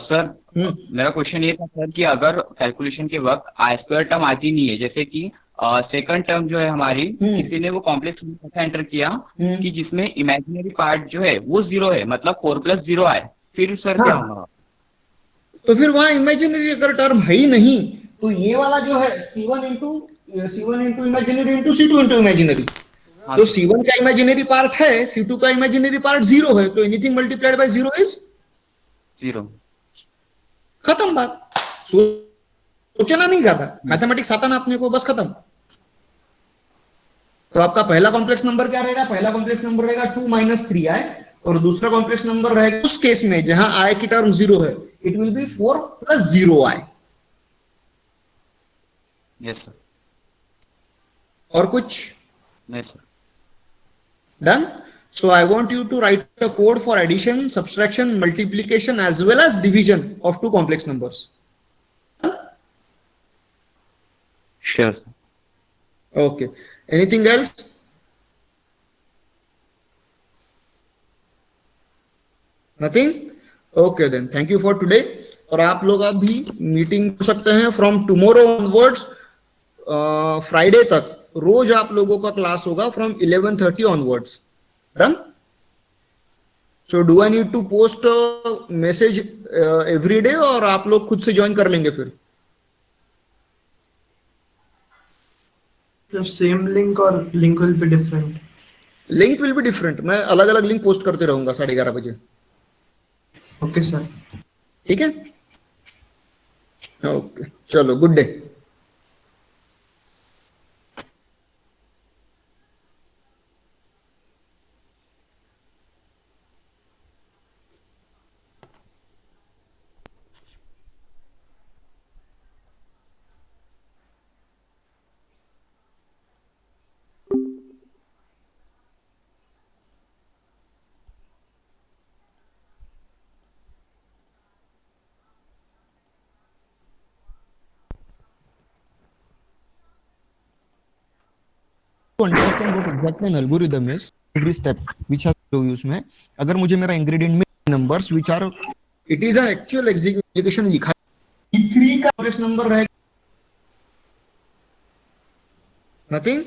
Sir मेरा क्वेश्चन ये था सर कि अगर कैलकुलेशन के वक्त आई स्क्वायर टर्म आती नहीं है, जैसे कि सेकंड टर्म जो है हमारी किसी ने वो कॉम्प्लेक्स ऐसा एंटर किया कि जिसमें इमेजिनरी पार्ट जो है वो 0 है, मतलब 4 + 0 आए, फिर सर क्या होगा? तो फिर वहां इमेजिनरी अगर टर्म है ही नहीं तो ये वाला जो है C1 into imaginary into C2 into imaginary, तो C1 का इमेजिनरी पार्ट है, C2 का इमेजिनरी पार्ट 0 है, तो एनीथिंग मल्टीप्लाइड बाय 0 इज 0। खत्म बात, सोचना नहीं ज्यादा, मैथमेटिक्स आता ना अपने को, बस खत्म। तो आपका पहला कॉम्प्लेक्स नंबर क्या रहेगा? पहला कॉम्प्लेक्स नंबर रहेगा 2 - 3i, और दूसरा कॉम्प्लेक्स नंबर रहेगा उस केस में जहां i की टर्म 0 है, it will be 4 + 0i। Yes sir. और कुछ नहीं sir. Done. So I want you to write a code for addition, subtraction, multiplication as well as division of two complex numbers. Sure sir. Okay. Anything else? Nothing? Okay then. Thank you for today. और आप लोग अभी मीटिंग कर सकते हैं फ्रॉम टुमारो ऑनवर्ड्स, फ्राइडे तक रोज आप लोगों का क्लास होगा from 11:30 onwards. Done. So do I need to post message every day, और आप लोग खुद से ज्वाइन कर लेंगे फिर? The same link or link will be different? Link will be different, मैं अलग अलग लिंक पोस्ट करते रहूंगा 11:30 बजे। Okay, sir. ठीक है, ओके चलो, good day. To understand what exactly an algorithm is, every step which has to use में, अगर मुझे मेरा ingredient में numbers which are, it is an actual execution लिखा है, E3 का complex number रहेगा, nothing?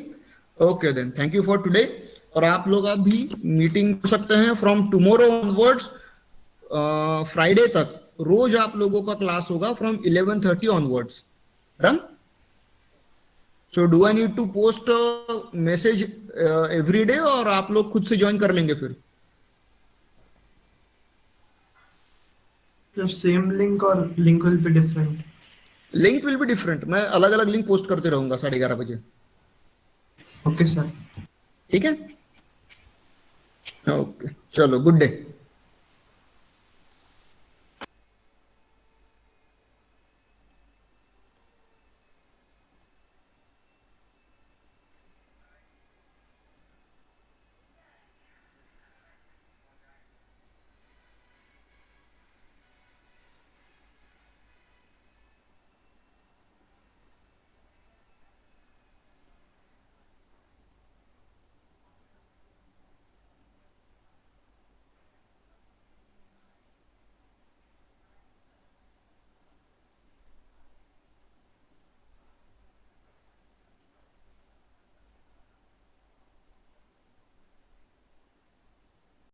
Okay then, thank you for today। और आप लोग अभी मीटिंग कर सकते हैं फ्रॉम टुमारो ऑनवर्ड्स, फ्राइडे तक रोज आप लोगों का क्लास होगा from 11:30 onwards. Done. So do I need to post message every day, और आप लोग खुद से ज्वाइन कर लेंगे फिर? The same link or link will be different? Link will be different, मैं अलग अलग लिंक पोस्ट करते रहूंगा 11:30 बजे। Okay, sir. ठीक है, ओके चलो, गुड डे।